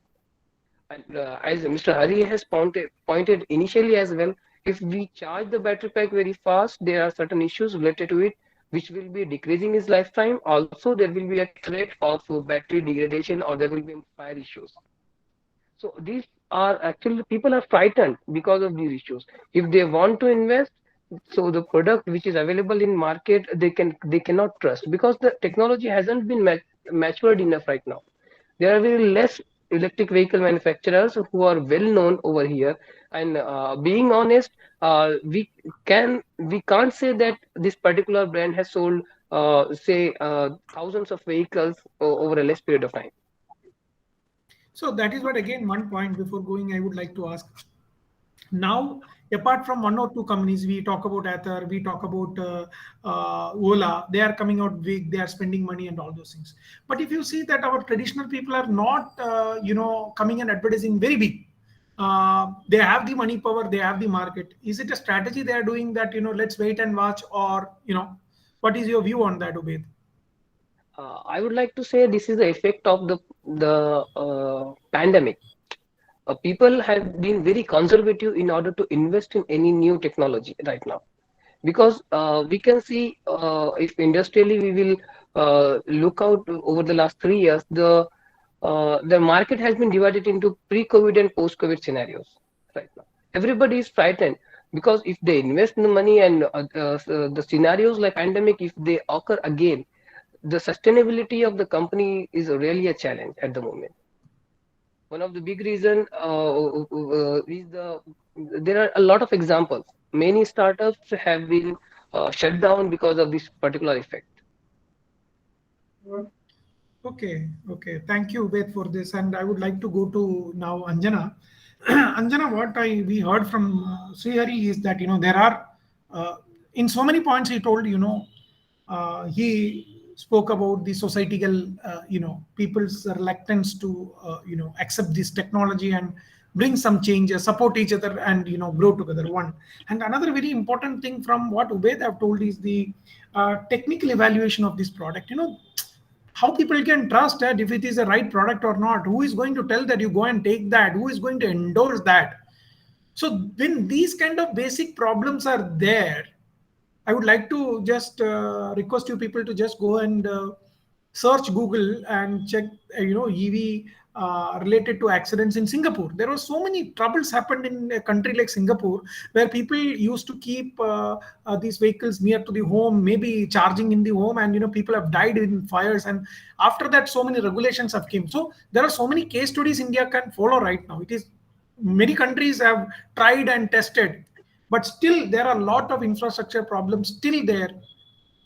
And as Mr. Hari has pointed initially as well, if we charge the battery pack very fast, there are certain issues related to it which will be decreasing its lifetime. Also, there will be a threat of battery degradation, or there will be fire issues. So these are actually, people are frightened because of these issues. If they want to invest, so the product which is available in market, they cannot trust, because the technology hasn't been matured enough right now. There are very less electric vehicle manufacturers who are well known over here, and being honest, we can't say that this particular brand has sold say thousands of vehicles over a less period of time. So that is what, again, one point before going, I would like to ask. Now, apart from one or two companies, we talk about Ather, we talk about Ola, they are coming out big, they are spending money and all those things. But if you see that our traditional people are not, coming and advertising very big, they have the money power, they have the market. Is it a strategy they are doing that, let's wait and watch, or, what is your view on that, Ubed? I would like to say this is the effect of the pandemic. People have been very conservative in order to invest in any new technology right now, because we can see if industrially we will look out over the last 3 years, the market has been divided into pre-COVID and post-COVID scenarios right now. Everybody is frightened, because if they invest in the money and the scenarios like pandemic, if they occur again, the sustainability of the company is really a challenge at the moment. One of the big reason is there are a lot of examples. Many startups have been shut down because of this particular effect. Okay. Thank you, Ubed, for this. And I would like to go to now Anjana. Anjana, what we heard from Sree is that, there are, in so many points he told, he spoke about the societal, people's reluctance to, accept this technology and bring some changes, support each other, and grow together. One. And another very important thing from what Ubaid have told is the technical evaluation of this product. How people can trust that if it is a right product or not. Who is going to tell that you go and take that? Who is going to endorse that? So when these kind of basic problems are there, I would like to just request you people to just go and search Google and check, EV related to accidents in Singapore. There were so many troubles happened in a country like Singapore, where people used to keep these vehicles near to the home, maybe charging in the home, and people have died in fires. And after that, so many regulations have come. So there are so many case studies India can follow right now. It is many countries have tried and tested, but still there are a lot of infrastructure problems still there.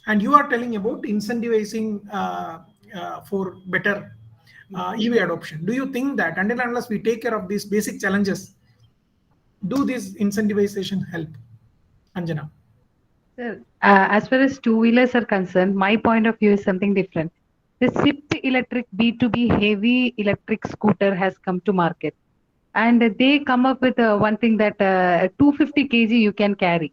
And you are telling about incentivizing for better EV adoption. Do you think that until unless we take care of these basic challenges, do this incentivization help? Anjana. Sir, as far as two-wheelers are concerned, my point of view is something different. The SIP electric B2B heavy electric scooter has come to market, and they come up with one thing that 250 kg you can carry.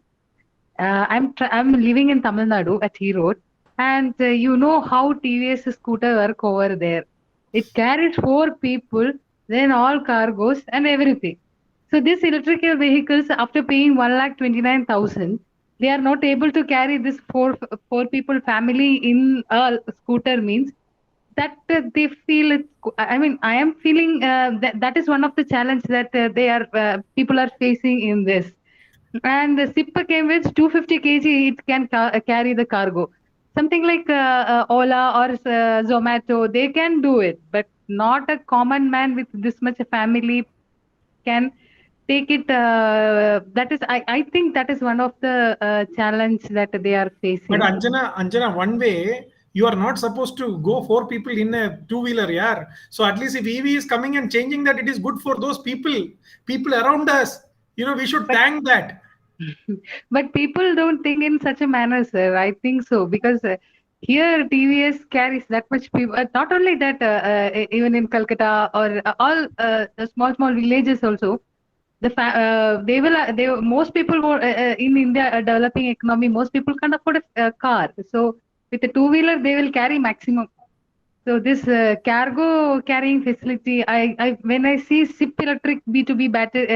I'm living in Tamil Nadu at He Road, and you know how TVS scooter work over there. It carries 4 people, then all cargos and everything. So these electrical vehicles, after paying 1,29,000, they are not able to carry this four people family in a scooter. Means that they feel it. I mean, I am feeling that is one of the challenge that they are people are facing in this. And the SIP came with 250 kg. It can carry the cargo. Something like Ola or Zomato, they can do it, but not a common man with this much family can take it. That is, I think that is one of the challenge that they are facing. But Anjana, one way you are not supposed to go 4 people in a two-wheeler, yeah. So at least if EV is coming and changing that, it is good for those people around us. We should thank that. But people don't think in such a manner, sir. I think so, because here TVS carries that much people. Not only that, even in Calcutta or all the small villages also, most people in India, a developing economy, most people can't afford a car. So with a two-wheeler, they will carry maximum. So this cargo carrying facility, when I see SIP electric B2B battery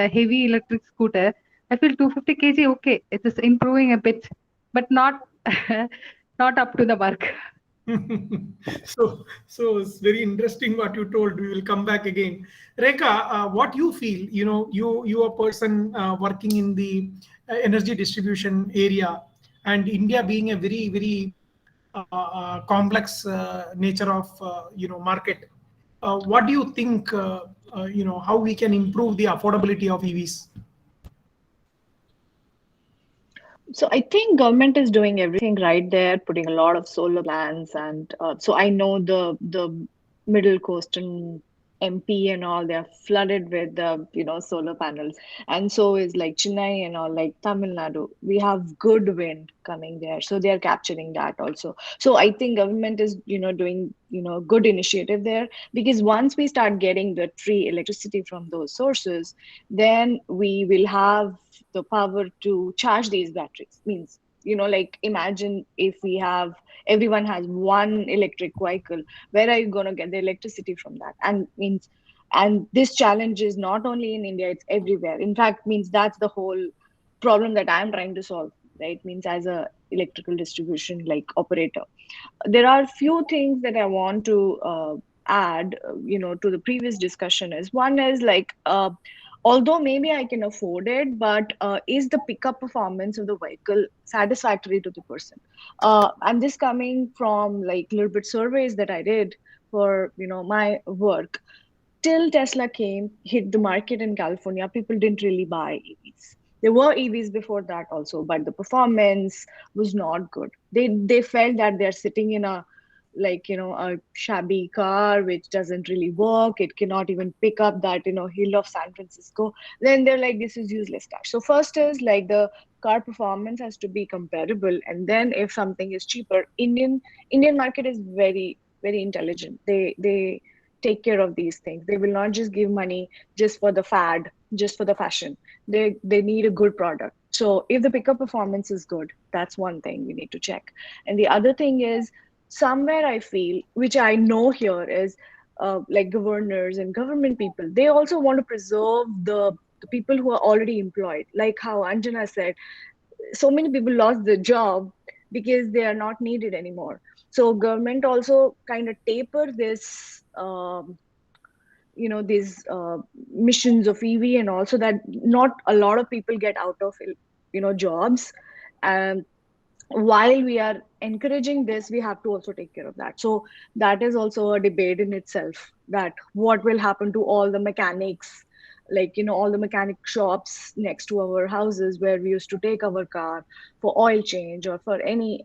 heavy electric scooter, I feel 250 kg okay. It is improving a bit, but not not up to the mark. So it's very interesting what you told. We will come back again. Rekha, what you feel? You a person working in the energy distribution area, and India being a very very complex nature of market. What do you think? How we can improve the affordability of EVs? So I think government is doing everything right there, putting a lot of solar plans, and so I know the Middle Coast and MP and all, they are flooded with solar panels, and so is like Chennai and all, like Tamil Nadu. We have good wind coming there, so they are capturing that also. So I think government is doing good initiative there, because once we start getting the free electricity from those sources, then we will have the power to charge these batteries. Means like imagine if everyone has one electric vehicle, where are you going to get the electricity from that? And this challenge is not only in India, it's everywhere. In fact, means that's the whole problem that I'm trying to solve, right? Means as a electrical distribution like operator, there are few things that I want to add to the previous discussion. Is one is like although maybe I can afford it, but is the pickup performance of the vehicle satisfactory to the person? And this coming from like little bit surveys that I did for my work. Till Tesla came, hit the market in California, people didn't really buy EVs. There were EVs before that also, but the performance was not good. They felt that they're sitting in a a shabby car which doesn't really work. It cannot even pick up that hill of San Francisco. Then they're like, this is useless cash. So first is like the car performance has to be comparable, and then if something is cheaper, Indian market is very very intelligent. They take care of these things. They will not just give money just for the fad, just for the fashion. They need a good product. So if the pickup performance is good, that's one thing we need to check. And the other thing is, somewhere I feel, which I know here is, like governors and government people, they also want to preserve the people who are already employed. Like how Anjana said, so many people lost their job because they are not needed anymore. So government also kind of taper this, these missions of EV, and also that not a lot of people get out of jobs. And while we are encouraging this, we have to also take care of that. So that is also a debate in itself, that what will happen to all the mechanics, like all the mechanic shops next to our houses where we used to take our car for oil change or for any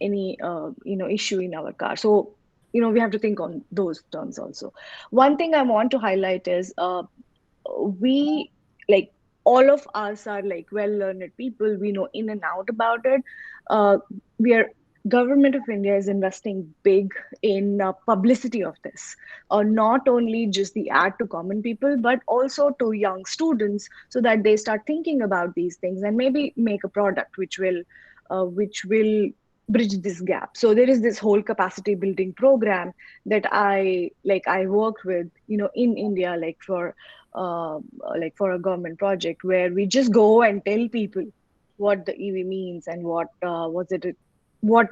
issue in our car. So we have to think on those terms also. One thing I want to highlight is, we, like, all of us are like well-learned people. We know in and out about it. We are Government of India is investing big in publicity of this, not only just the ad to common people, but also to young students, so that they start thinking about these things and maybe make a product which will bridge this gap. So there is this whole capacity building program that I worked with, in India, for a government project, where we just go and tell people what the EV means and what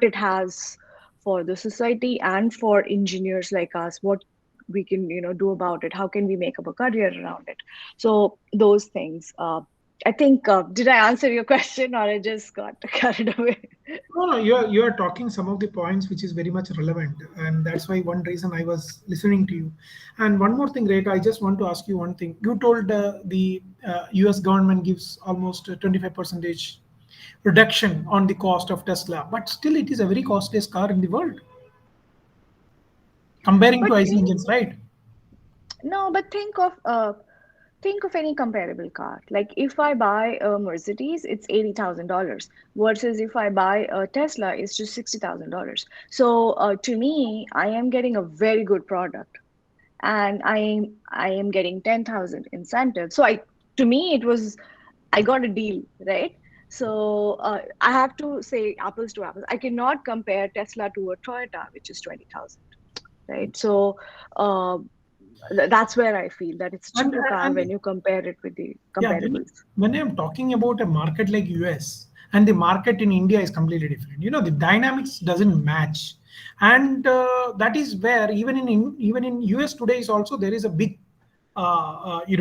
it has for the society and for engineers like us, what we can do about it, how can we make up a career around it. So those things, I think, did I answer your question, or I just got carried away? No, you are talking some of the points which is very much relevant, and that's why one reason I was listening to you. And one more thing, Rekha, I just want to ask you one thing. You told the US government gives almost 25% reduction on the cost of Tesla, but still it is a very costliest car in the world comparing to IC engines, right? No, but think of any comparable car. Like if I buy a Mercedes, it's $80,000 versus if I buy a Tesla, it's just $60,000. So to me, I am getting a very good product, and I am getting 10,000 incentive. So to me, I got a deal, right? So I have to say apples to apples. I cannot compare Tesla to a Toyota, which is 20,000, right? So that's where I feel that it's a cheaper car when you compare it with the comparables. When I'm talking about a market like US and the market in India is completely different. The dynamics doesn't match, and that is where even in US today is also there is a big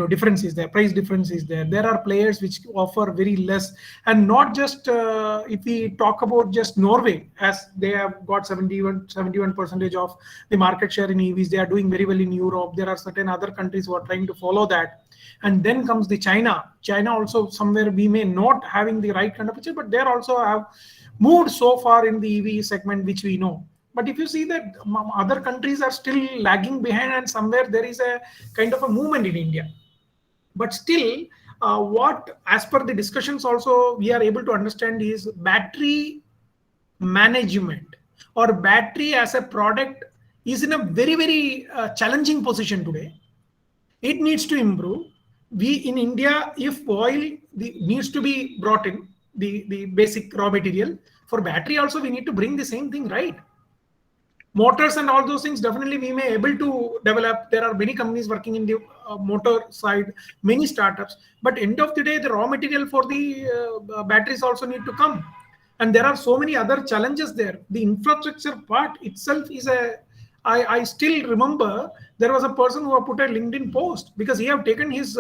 difference is there, price difference is there. There are players which offer very less, and not just if we talk about just Norway, as they have got 71% of the market share in EVs. They are doing very well in Europe. There are certain other countries who are trying to follow that, and then comes the China also, somewhere we may not having the right kind of picture, but they also have moved so far in the EV segment, which we know. But if you see that other countries are still lagging behind, and somewhere there is a kind of a movement in India. But still, what as per the discussions also we are able to understand is battery management or battery as a product is in a very, very challenging position today. It needs to improve. We in India, if oil needs to be brought in, the basic raw material, for battery also we need to bring the same thing, right? Motors and all those things, definitely we may able to develop. There are many companies working in the motor side, many startups, but end of the day, the raw material for the batteries also need to come. And there are so many other challenges there. The infrastructure part itself is I still remember there was a person who put a LinkedIn post because he have taken his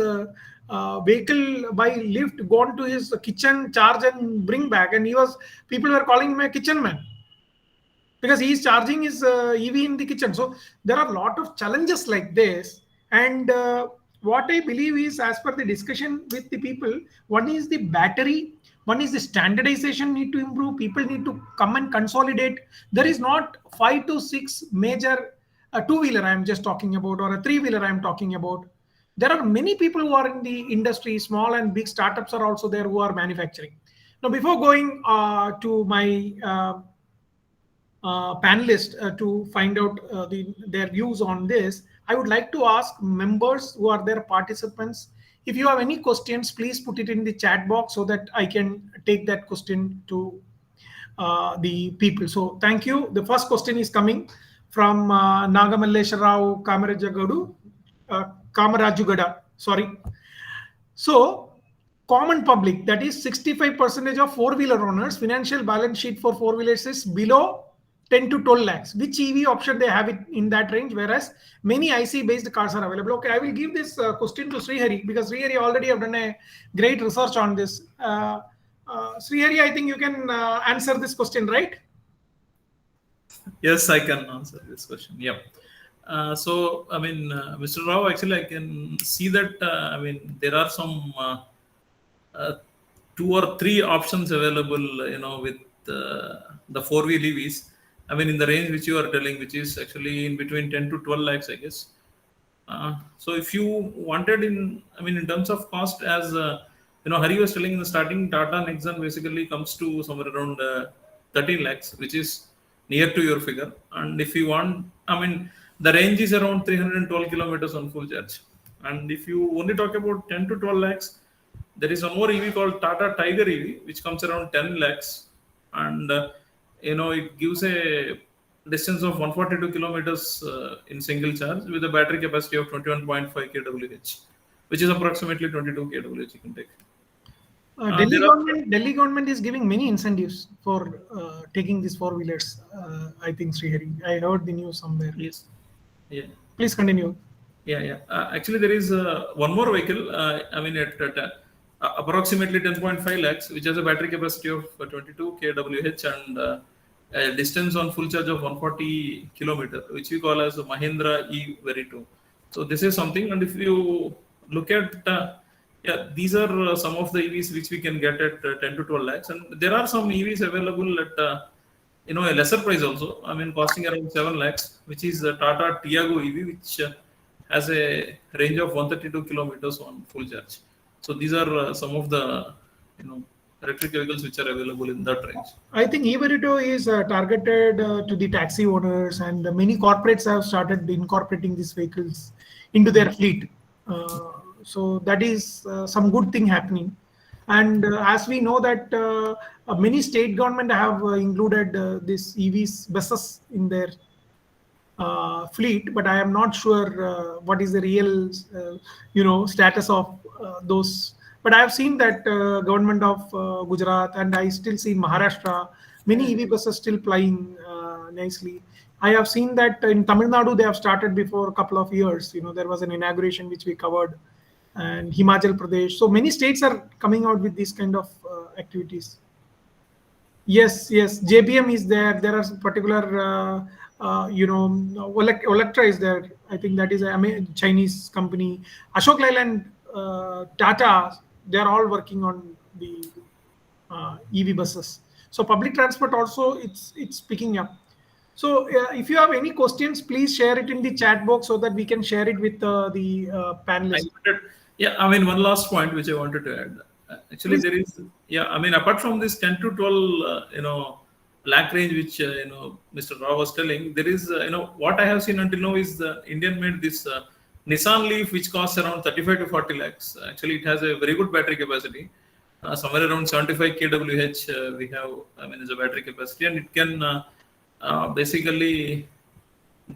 vehicle by lift, gone to his kitchen, charge and bring back, and people were calling him a kitchen man, because he is charging his EV in the kitchen. So there are a lot of challenges like this. And what I believe is, as per the discussion with the people, one is the battery, one is the standardization need to improve. People need to come and consolidate. There is not 5 to 6 major two-wheeler I am just talking about, or a three-wheeler I am talking about. There are many people who are in the industry, small and big startups are also there who are manufacturing. Now, before going to my panelists to find out their views on this. I would like to ask members who are there, participants, if you have any questions, please put it in the chat box so that I can take that question to the people. So thank you. The first question is coming from Nagamallesha Rao Kamarajugada. Sorry. So common public, that is 65% of four-wheeler owners, financial balance sheet for four-wheelers is below 10 to 12 lakhs. Which EV option they have it in that range, whereas many IC based cars are available? Okay, I will give this question to Sree, because Sree already have done a great research on this. Sree, I think you can answer this question, right? Yes, I can answer this question. Yeah. So, I mean, Mr. Rao, actually, I can see that, I mean, there are some 2 or 3 options available, with the four-wheel EVs. I mean, in the range which you are telling, which is actually in between 10 to 12 lakhs, I guess. So if you wanted in terms of cost, as Hari was telling in the starting, Tata Nexon basically comes to somewhere around 13 lakhs, which is near to your figure. And if you want, the range is around 312 kilometers on full charge. And if you only talk about 10 to 12 lakhs, there is one more EV called Tata Tiger EV, which comes around 10 lakhs. And, it gives a distance of 142 kilometers in single charge with a battery capacity of 21.5 kWh, which is approximately 22 kWh you can take. Delhi government is giving many incentives for taking these four-wheelers. I think, Sree, I heard the news somewhere. Yes. Yeah. Please continue. Yeah. Actually, there is one more vehicle. At approximately 10.5 lakhs, which has a battery capacity of 22 kWh and a distance on full charge of 140 kilometer, which we call as a Mahindra E Verito. So this is something. And if you look at these are some of the EVs which we can get at 10 to 12 lakhs, and there are some EVs available at a lesser price also. Costing around 7 lakhs, which is the Tata Tiago EV, which has a range of 132 kilometers on full charge. So these are some of the electric vehicles which are available in that range. I think E-Verito is targeted to the taxi owners, and many corporates have started incorporating these vehicles into their fleet. So that is some good thing happening. And as we know that many state government have included this EVs buses in their fleet, but I am not sure what is the real status of those. But I have seen that government of Gujarat, and I still see Maharashtra, many EV buses still plying nicely. I have seen that in Tamil Nadu they have started before a couple of years. There was an inauguration which we covered, and Himachal Pradesh. So many states are coming out with these kind of activities. Yes, JBM is there. There are particular, Electra is there. I think that is a Chinese company. Ashok Leyland, Tata, they are all working on the EV buses. So public transport also, it's picking up. So if you have any questions, please share it in the chat box so that we can share it with the panelists. One last point which I wanted to add. Actually, there is, apart from this 10 to 12, lakh range, which, Mr. Rao was telling, there is, what I have seen until now is the Indian made this Nissan Leaf, which costs around 35 to 40 lakhs. Actually, it has a very good battery capacity. Somewhere around 75 kWh we have, as a battery capacity, and it can basically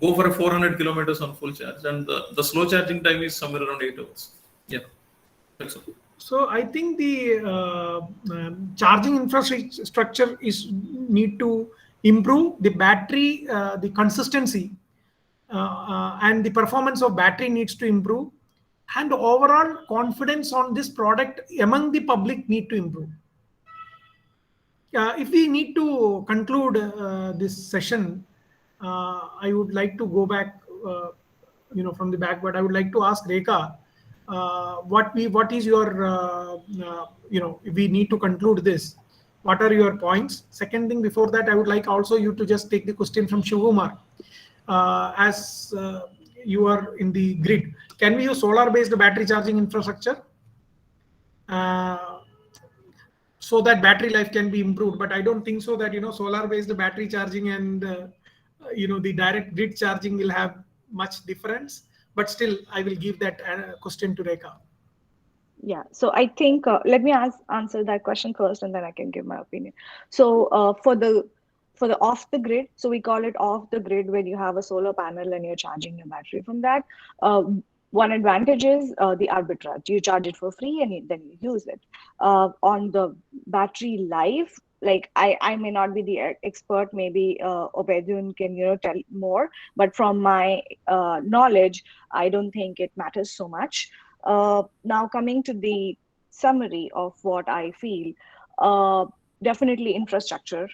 go for a 400 kilometers on full charge, and the slow charging time is somewhere around 8 hours. Yeah, that's all. So I think the charging infrastructure need to improve. The battery, the consistency and the performance of battery needs to improve, and overall confidence on this product among the public need to improve. If we need to conclude this session, I would like to go back, from the back, but I would like to ask Rekha, what is your, if we need to conclude this, what are your points? Second thing, before that, I would like also you to just take the question from Kumar. As you are in the grid, can we use solar-based battery charging infrastructure? so that battery life can be improved. But I don't think so that solar based battery charging and the direct grid charging will have much difference. But still, I will give that question to Rekha. Yeah, so I think let me answer that question first, and then I can give my opinion. So for the off the grid, so we call it off the grid when you have a solar panel and you're charging your battery from that. One advantage is the arbitrage. You charge it for free and then you use it. On the battery life, like I may not be the expert. Maybe Ubeduddin can tell more. But from my knowledge, I don't think it matters so much. Now coming to the summary of what I feel, definitely infrastructure,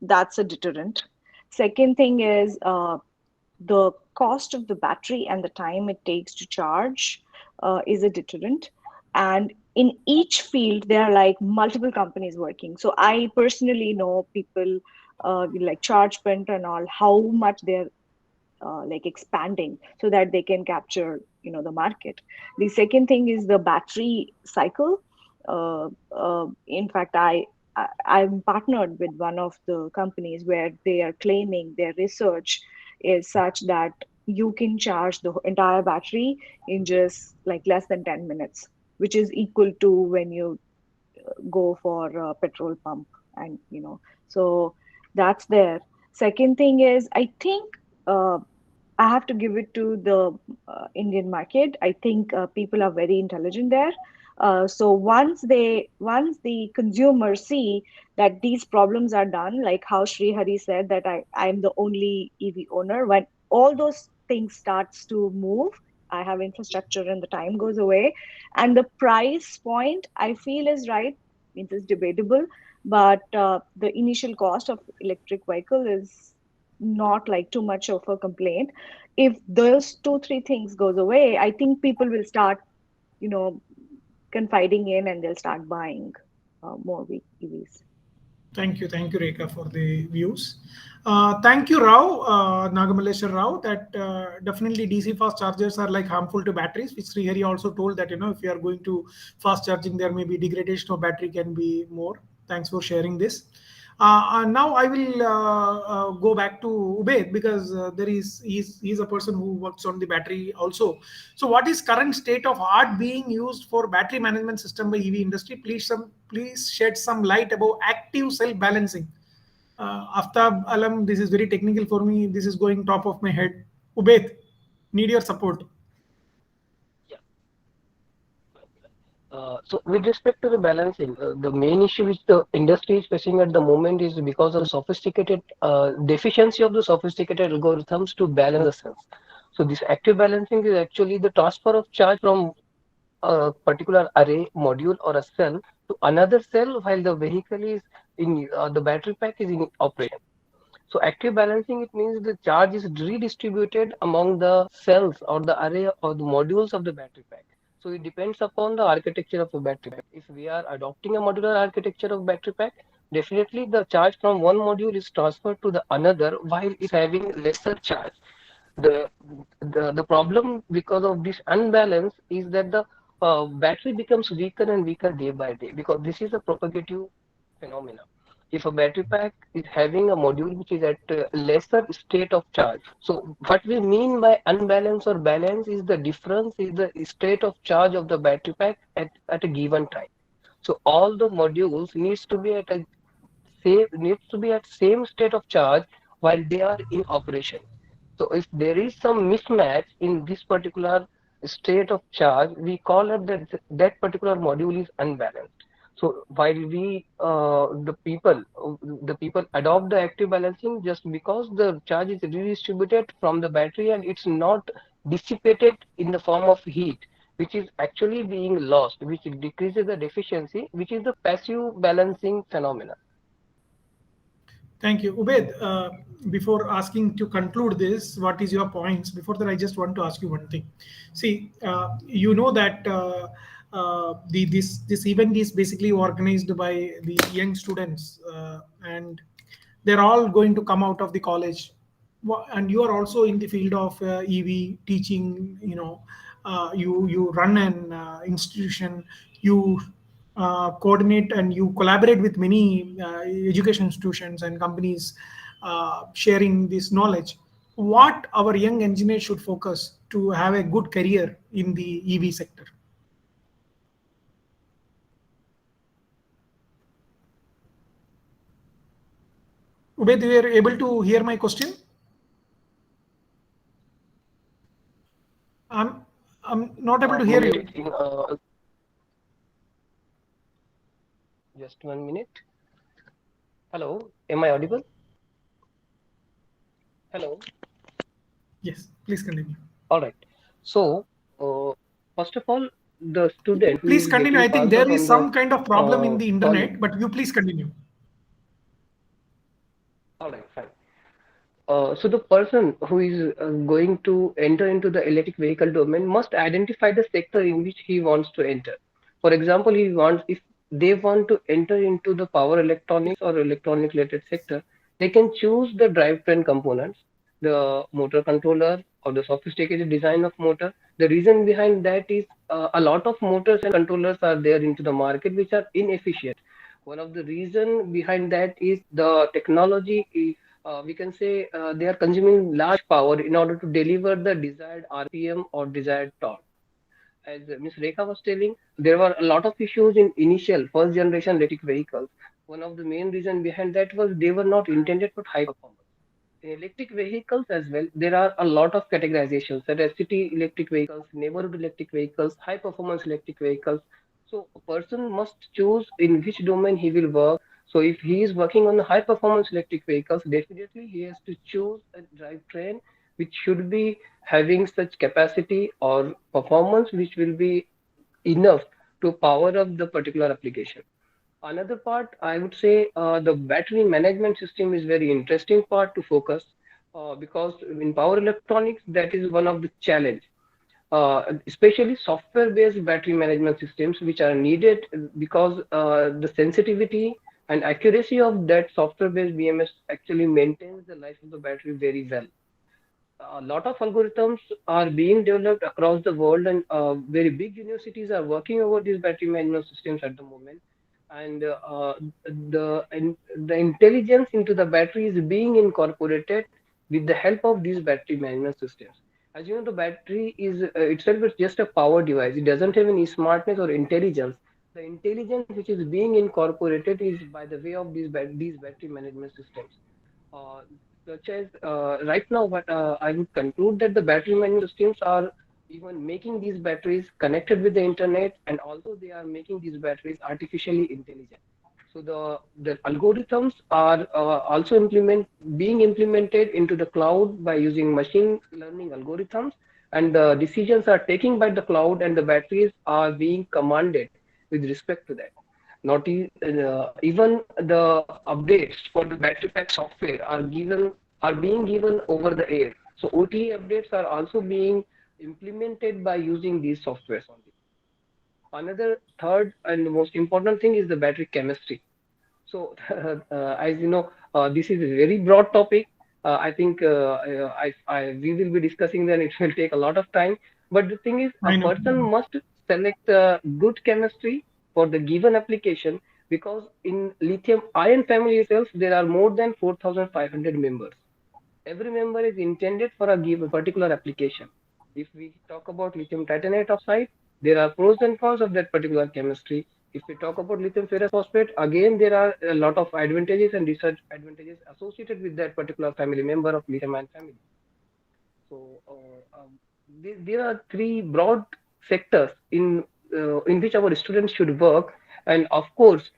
that's a deterrent. Second thing is the cost of the battery and the time it takes to charge is a deterrent. And in each field, there are like multiple companies working. So I personally know people like ChargePoint and all, how much they're like expanding so that they can capture the market. The second thing is the battery cycle. In fact, I'm partnered with one of the companies where they are claiming their research is such that you can charge the entire battery in just like less than 10 minutes, which is equal to when you go for a petrol pump. And so that's there. Second thing is, I think I have to give it to the Indian market. I think people are very intelligent there. So once the consumers see that these problems are done, like how Sree Hari said that I'm the only EV owner, when all those things starts to move, I have infrastructure and the time goes away, and the price point I feel is right. It is debatable, but the initial cost of electric vehicle is not like too much of a complaint. If those two three things goes away, I think people will start confiding in, and they'll start buying more EVs. Thank you, Rekha, for the views. Thank you, Rao, Nagamaleshwar Rao. That definitely DC fast chargers are like harmful to batteries, which Sree Hari also told that if you are going to fast charging, there may be degradation of battery can be more. Thanks for sharing this. Now I will go back to Ubeid, because he's a person who works on the battery also. So what is current state of art being used for battery management system by EV industry? Please shed some light about active self balancing. Aftab Alam, this is very technical for me. This is going top of my head. Ubeid, need your support. So with respect to the balancing, the main issue which the industry is facing at the moment is because of sophisticated deficiency of the sophisticated algorithms to balance the cells. So this active balancing is actually the transfer of charge from a particular array, module, or a cell to another cell while the vehicle is in the battery pack is in operation. So active balancing, it means the charge is redistributed among the cells or the array or the modules of the battery pack. So it depends upon the architecture of the battery pack. If we are adopting a modular architecture of battery pack, definitely the charge from one module is transferred to the another while it's having lesser charge. The the problem because of this unbalance is that the battery becomes weaker and weaker day by day, because this is a propagative phenomena. If a battery pack is having a module which is at a lesser state of charge, so what we mean by unbalance or balance is the difference is the state of charge of the battery pack at a given time. So all the modules needs to be at same state of charge while they are in operation. So if there is some mismatch in this particular state of charge, we call it that particular module is unbalanced. So while the people adopt the active balancing just because the charge is redistributed from the battery and it's not dissipated in the form of heat, which is actually being lost, which decreases the efficiency, which is the passive balancing phenomena. Thank you. Ubeid, before asking to conclude this, what is your points? Before that, I just want to ask you one thing. See, you know that this event is basically organized by the young students, and they're all going to come out of the college. And you are also in the field of EV teaching. You run an institution. You coordinate and you collaborate with many education institutions and companies sharing this knowledge, what our young engineers should focus to have a good career in the EV sector? Ubed, you are able to hear my question? I'm not able to hear you. Just 1 minute. Hello, am I audible? Hello. Yes, please continue. All right. So, first of all, the student who Please is continue. I getting think passed out there is on some the kind of problem in the internet, college. but you please continue. All right, fine. So the person who is going to enter into the electric vehicle domain must identify the sector in which he wants to enter. For example, if they want to enter into the power electronics or electronic related sector, they can choose the drivetrain components, the motor controller or the sophisticated design of motor. The reason behind that is a lot of motors and controllers are there into the market which are inefficient. One of the reason behind that is the technology. We can say they are consuming large power in order to deliver the desired RPM or desired torque. As Ms. Rekha was telling, there were a lot of issues in initial first generation electric vehicles. One of the main reasons behind that was they were not intended for high performance. In electric vehicles as well, there are a lot of categorizations such as city electric vehicles, neighborhood electric vehicles, high performance electric vehicles. So a person must choose in which domain he will work. So if he is working on the high performance electric vehicles, definitely he has to choose a drivetrain which should be having such capacity or performance which will be enough to power up the particular application. Another part, I would say, the battery management system is very interesting part to focus because in power electronics, that is one of the challenge, especially software-based battery management systems, which are needed because the sensitivity and accuracy of that software-based BMS actually maintains the life of the battery very well. A lot of algorithms are being developed across the world, and very big universities are working over these battery management systems at the moment. And the intelligence into the battery is being incorporated with the help of these battery management systems. As you know, the battery is itself is just a power device. It doesn't have any smartness or intelligence. The intelligence which is being incorporated is by the way of these battery management systems. Uh, Such as right now, what I would conclude that the battery management systems are even making these batteries connected with the internet, and also they are making these batteries artificially intelligent. So the algorithms are also being implemented into the cloud by using machine learning algorithms, and the decisions are taken by the cloud, and the batteries are being commanded with respect to that. Not even the updates for the battery pack software are being given over the air. So OTA updates are also being implemented by using these softwares only. Another third and most important thing is the battery chemistry. So, as you know, this is a very broad topic. I think we will be discussing that. It will take a lot of time. But the thing is, a I know. person must select good chemistry for the given application because in lithium ion family itself, there are more than 4,500 members. Every member is intended for a given particular application. If we talk about lithium titanate oxide, there are pros and cons of that particular chemistry. If we talk about lithium ferrous phosphate, again there are a lot of advantages and disadvantages associated with that particular family member of lithium ion family. So there are three broad sectors in which our students should work, and of course,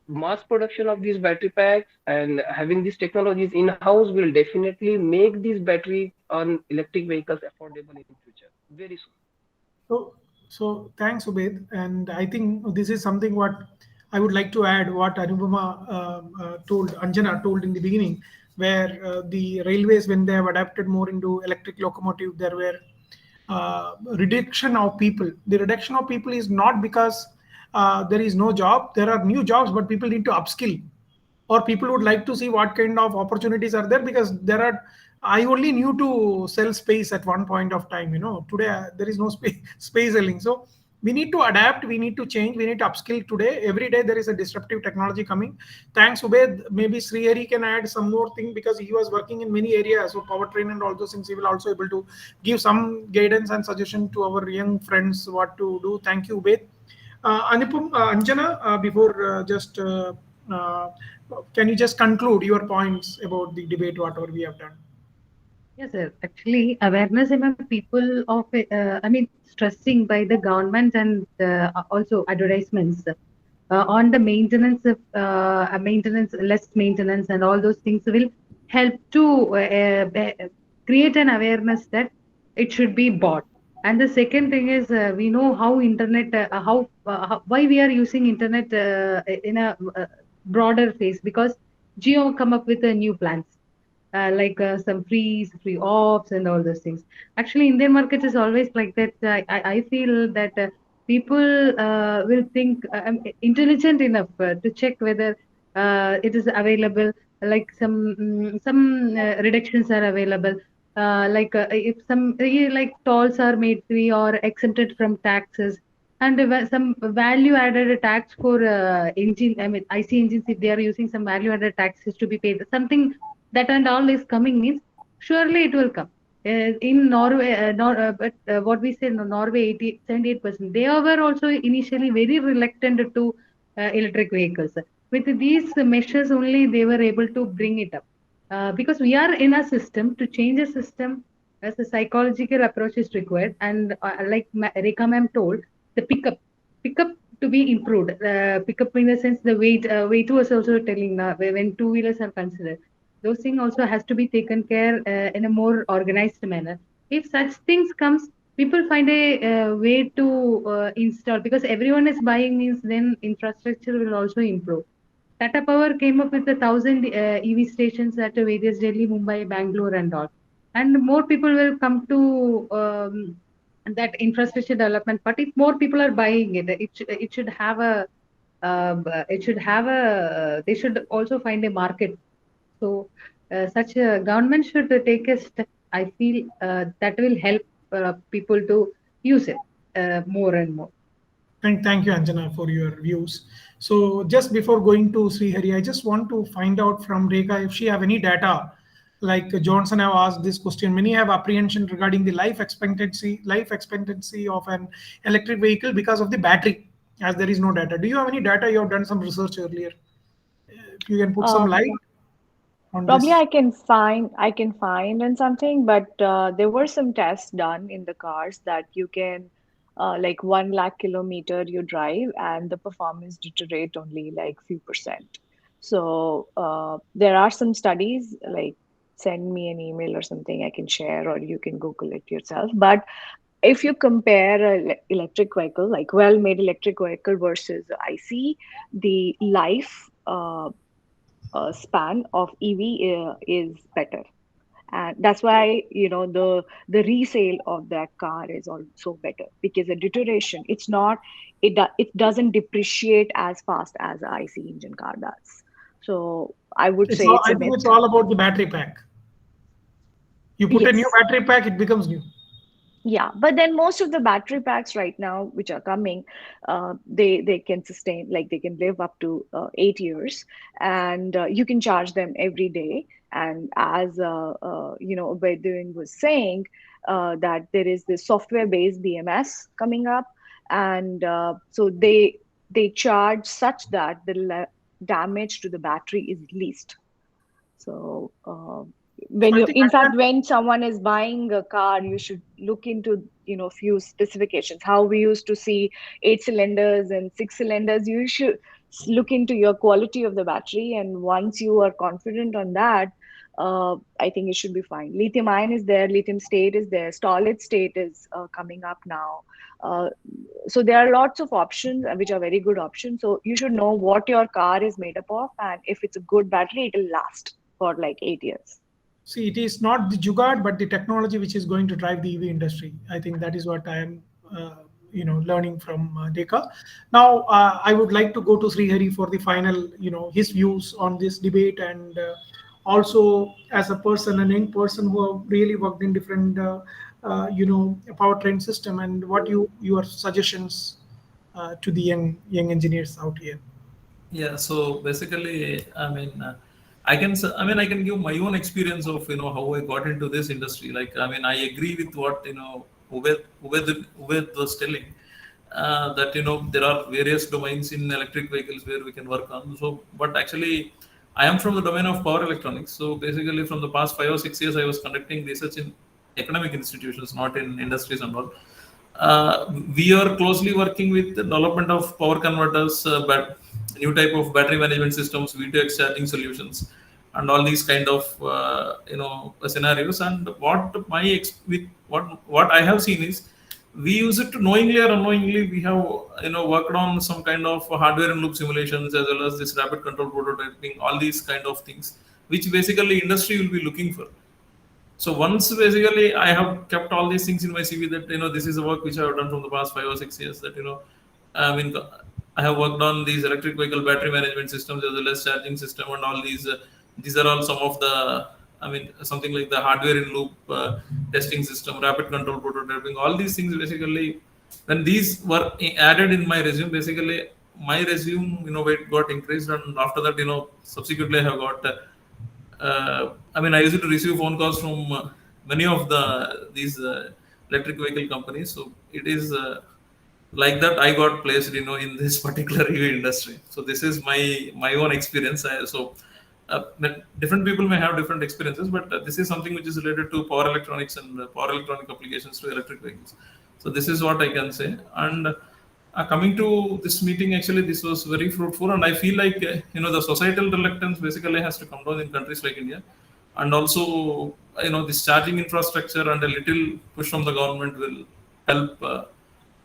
mass production of these battery packs and having these technologies in house will definitely make these batteries on electric vehicles affordable in future very soon. So thanks, Ubed. And I think this is something what I would like to add what Anupama Anjana told in the beginning, where the railways, when they have adapted more into electric locomotive, there were reduction of people. The reduction of people is not because there is no job. There are new jobs, but people need to upskill, or people would like to see what kind of opportunities are there, because there are, I only knew to sell space at one point of time. Today there is no space selling. So we need to adapt, we need to change, we need to upskill today. Every day there is a disruptive technology coming. Thanks, Ubed. Maybe Sree can add some more thing because he was working in many areas. So powertrain and all those things, he will also able to give some guidance and suggestion to our young friends what to do. Thank you, Ubed. Anjana, before can you just conclude your points about the debate, whatever we have done? Yes, sir. Actually, awareness among people of, stressing by the government and also advertisements on the maintenance of less maintenance, and all those things will help to create an awareness that it should be bought. And the second thing is, we know how internet, why we are using internet in a broader phase, because Geo come up with a new plans like some free offs and all those things. Actually, Indian market is always like that. I feel that people will think intelligent enough to check whether it is available. Like some reductions are available. If some like tolls are made free or exempted from taxes, and some value added tax for engine. I mean, IC engines, if they are using some value added taxes to be paid, something that and all is coming means surely it will come. In Norway, but what we say, no, Norway 78%. They were also initially very reluctant to electric vehicles. With these measures only, they were able to bring it up. Because we are in a system, to change a system, as a psychological approach is required. And like Rekha ma'am told, the pickup to be improved. Pickup in the sense the weight was also telling when two wheelers are considered, those things also has to be taken care in a more organized manner. If such things comes, people find a way to install, because everyone is buying means then infrastructure will also improve. Tata Power came up with 1,000 EV stations at various Delhi, Mumbai, Bangalore, and all. And more people will come to that infrastructure development. But if more people are buying it, it should have a they should also find a market. So, such a government should take a step. I feel that will help people to use it more and more. Thank you, Anjana, for your views. So just before going to Srihari, I just want to find out from Rekha if she have any data. Like Johnson have asked this question. Many have apprehension regarding the life expectancy of an electric vehicle because of the battery, as there is no data. Do you have any data? You have done some research earlier. If you can put some light on Probably this. I can find and something, but there were some tests done in the cars that you can like 1 lakh kilometer you drive and the performance deteriorate only like few percent. So there are some studies, like send me an email or something I can share, or you can Google it yourself. But if you compare an electric vehicle, like well-made electric vehicle versus IC, the life span of EV is better, and that's why the resale of that car is also better, because the deterioration, it doesn't depreciate as fast as a IC engine car does. So I would say it's I a think myth. it's all about the battery pack. You put a new Yes. battery pack, it becomes new. Yeah, but then most of the battery packs right now, which are coming, they can sustain, like they can live up to 8 years, and you can charge them every day. And as Ubeduddin was saying, that there is this software-based BMS coming up, and so they charge such that the damage to the battery is least. So So when I you, think in fact, when someone is buying a car, you should look into few specifications. How we used to see 8 cylinders and 6 cylinders, you should look into your quality of the battery, and once you are confident on that, I think it should be fine. Lithium ion is there, lithium state is there, solid state is coming up now. So there are lots of options which are very good options. So you should know what your car is made up of, and if it's a good battery, it will last for like 8 years. See, it is not the jugaad, but the technology which is going to drive the EV industry. I think that is what I am, learning from Dekha. Now, I would like to go to Srihari for the final, his views on this debate, and also as a person, a young person who have really worked in different powertrain system, and what your suggestions to the young engineers out here? Yeah, so basically, I can give my own experience of how I got into this industry. Like, I agree with what Ubed was telling, that there are various domains in electric vehicles where we can work on. So, but actually, I am from the domain of power electronics. So basically, from the past 5 or 6 years, I was conducting research in academic institutions, not in industries and all. We are closely working with the development of power converters, but new type of battery management systems, V2X charging solutions, and all these kind of scenarios. And what I have seen is, we use it to knowingly or unknowingly, we have worked on some kind of hardware and loop simulations, as well as this rapid control prototyping, all these kind of things, which basically industry will be looking for. So once basically I have kept all these things in my CV, that this is the work which I have done from the past 5 or 6 years, that I mean I have worked on these electric vehicle battery management systems, as well as charging system, and all these. These are all some of the, something like the hardware in loop testing system, rapid control prototyping, all these things basically. When these were added in my resume, basically my resume weight got increased, and after that subsequently I have got. I used to receive phone calls from many of these electric vehicle companies. So it is like that I got placed, in this particular EV industry. So this is my own experience. Different people may have different experiences, but this is something which is related to power electronics and power electronic applications to electric vehicles. So this is what I can say. And coming to this meeting, actually, this was very fruitful, and I feel like the societal reluctance basically has to come down in countries like India, and also this charging infrastructure and a little push from the government will help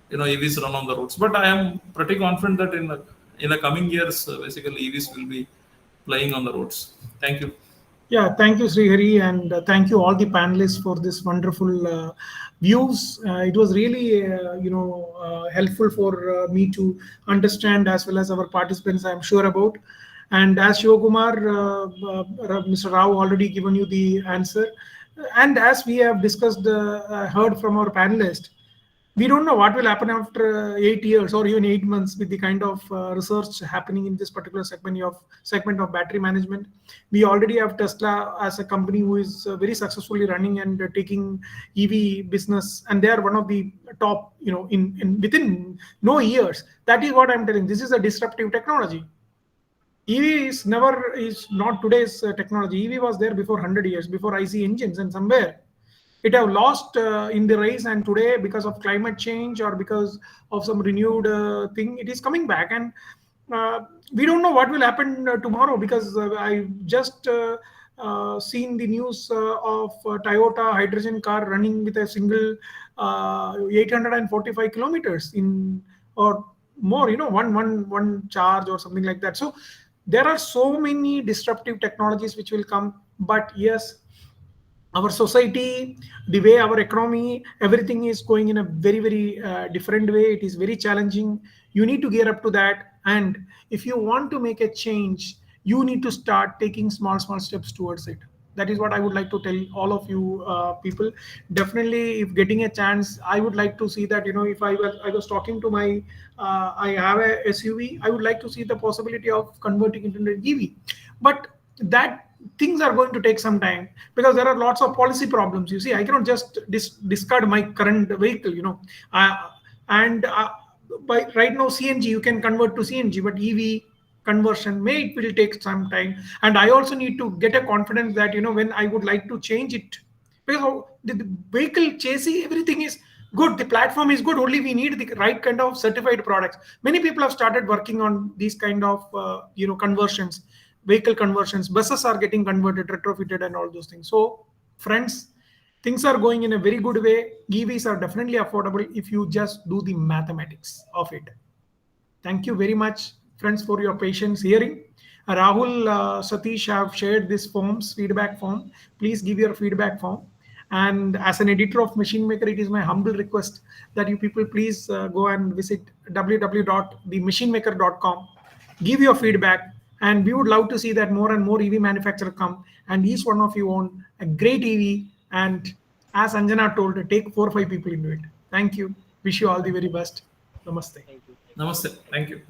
EVs run on the roads. But I am pretty confident that in the coming years, basically EVs will be playing on the roads. Thank you. Yeah, thank you, Srihari, and thank you all the panelists for this wonderful views. It was really, helpful for me to understand, as well as our participants, I'm sure about. And as Shivakumar, Mr. Rao already given you the answer, and as we have discussed, heard from our panelists, we don't know what will happen after 8 years or even 8 months with the kind of research happening in this particular segment of battery management. We already have Tesla as a company who is very successfully running and taking EV business, and they are one of the top, in within no years. That is what I'm telling. This is a disruptive technology. EV is not today's technology. EV was there before 100 years, before IC engines, and somewhere it have lost in the race, and today, because of climate change or because of some renewed thing, it is coming back. And we don't know what will happen tomorrow, because I just seen the news of Toyota hydrogen car running with a single 845 kilometers in or more, one charge or something like that. So there are so many disruptive technologies which will come. But yes, our society, the way our economy, everything is going in a very, very different way. It is very challenging. You need to gear up to that. And if you want to make a change, you need to start taking small steps towards it. That is what I would like to tell all of you people. Definitely, if getting a chance, I would like to see that, if I was talking to my, I have a SUV, I would like to see the possibility of converting it into an EV. But that things are going to take some time, because there are lots of policy problems. You see, I cannot just discard my current vehicle, by right now CNG you can convert to CNG, but EV conversion it will take some time. And I also need to get a confidence that when I would like to change it, because the vehicle chassis, everything is good, the platform is good, only we need the right kind of certified products. Many people have started working on these kind of conversions, vehicle conversions. Buses are getting converted, retrofitted, and all those things. So friends, things are going in a very good way. EVs are definitely affordable if you just do the mathematics of it. Thank you very much, friends, for your patience hearing. Rahul, Satish have shared this feedback form. Please give your feedback form. And as an editor of Machine Maker, it is my humble request that you people please go and visit www.themachinemaker.com. Give your feedback, and we would love to see that more and more EV manufacturers come, and each one of you own a great EV. And as Anjana told, take 4 or 5 people into it. Thank you. Wish you all the very best. Namaste. Thank you. Namaste. Thank you.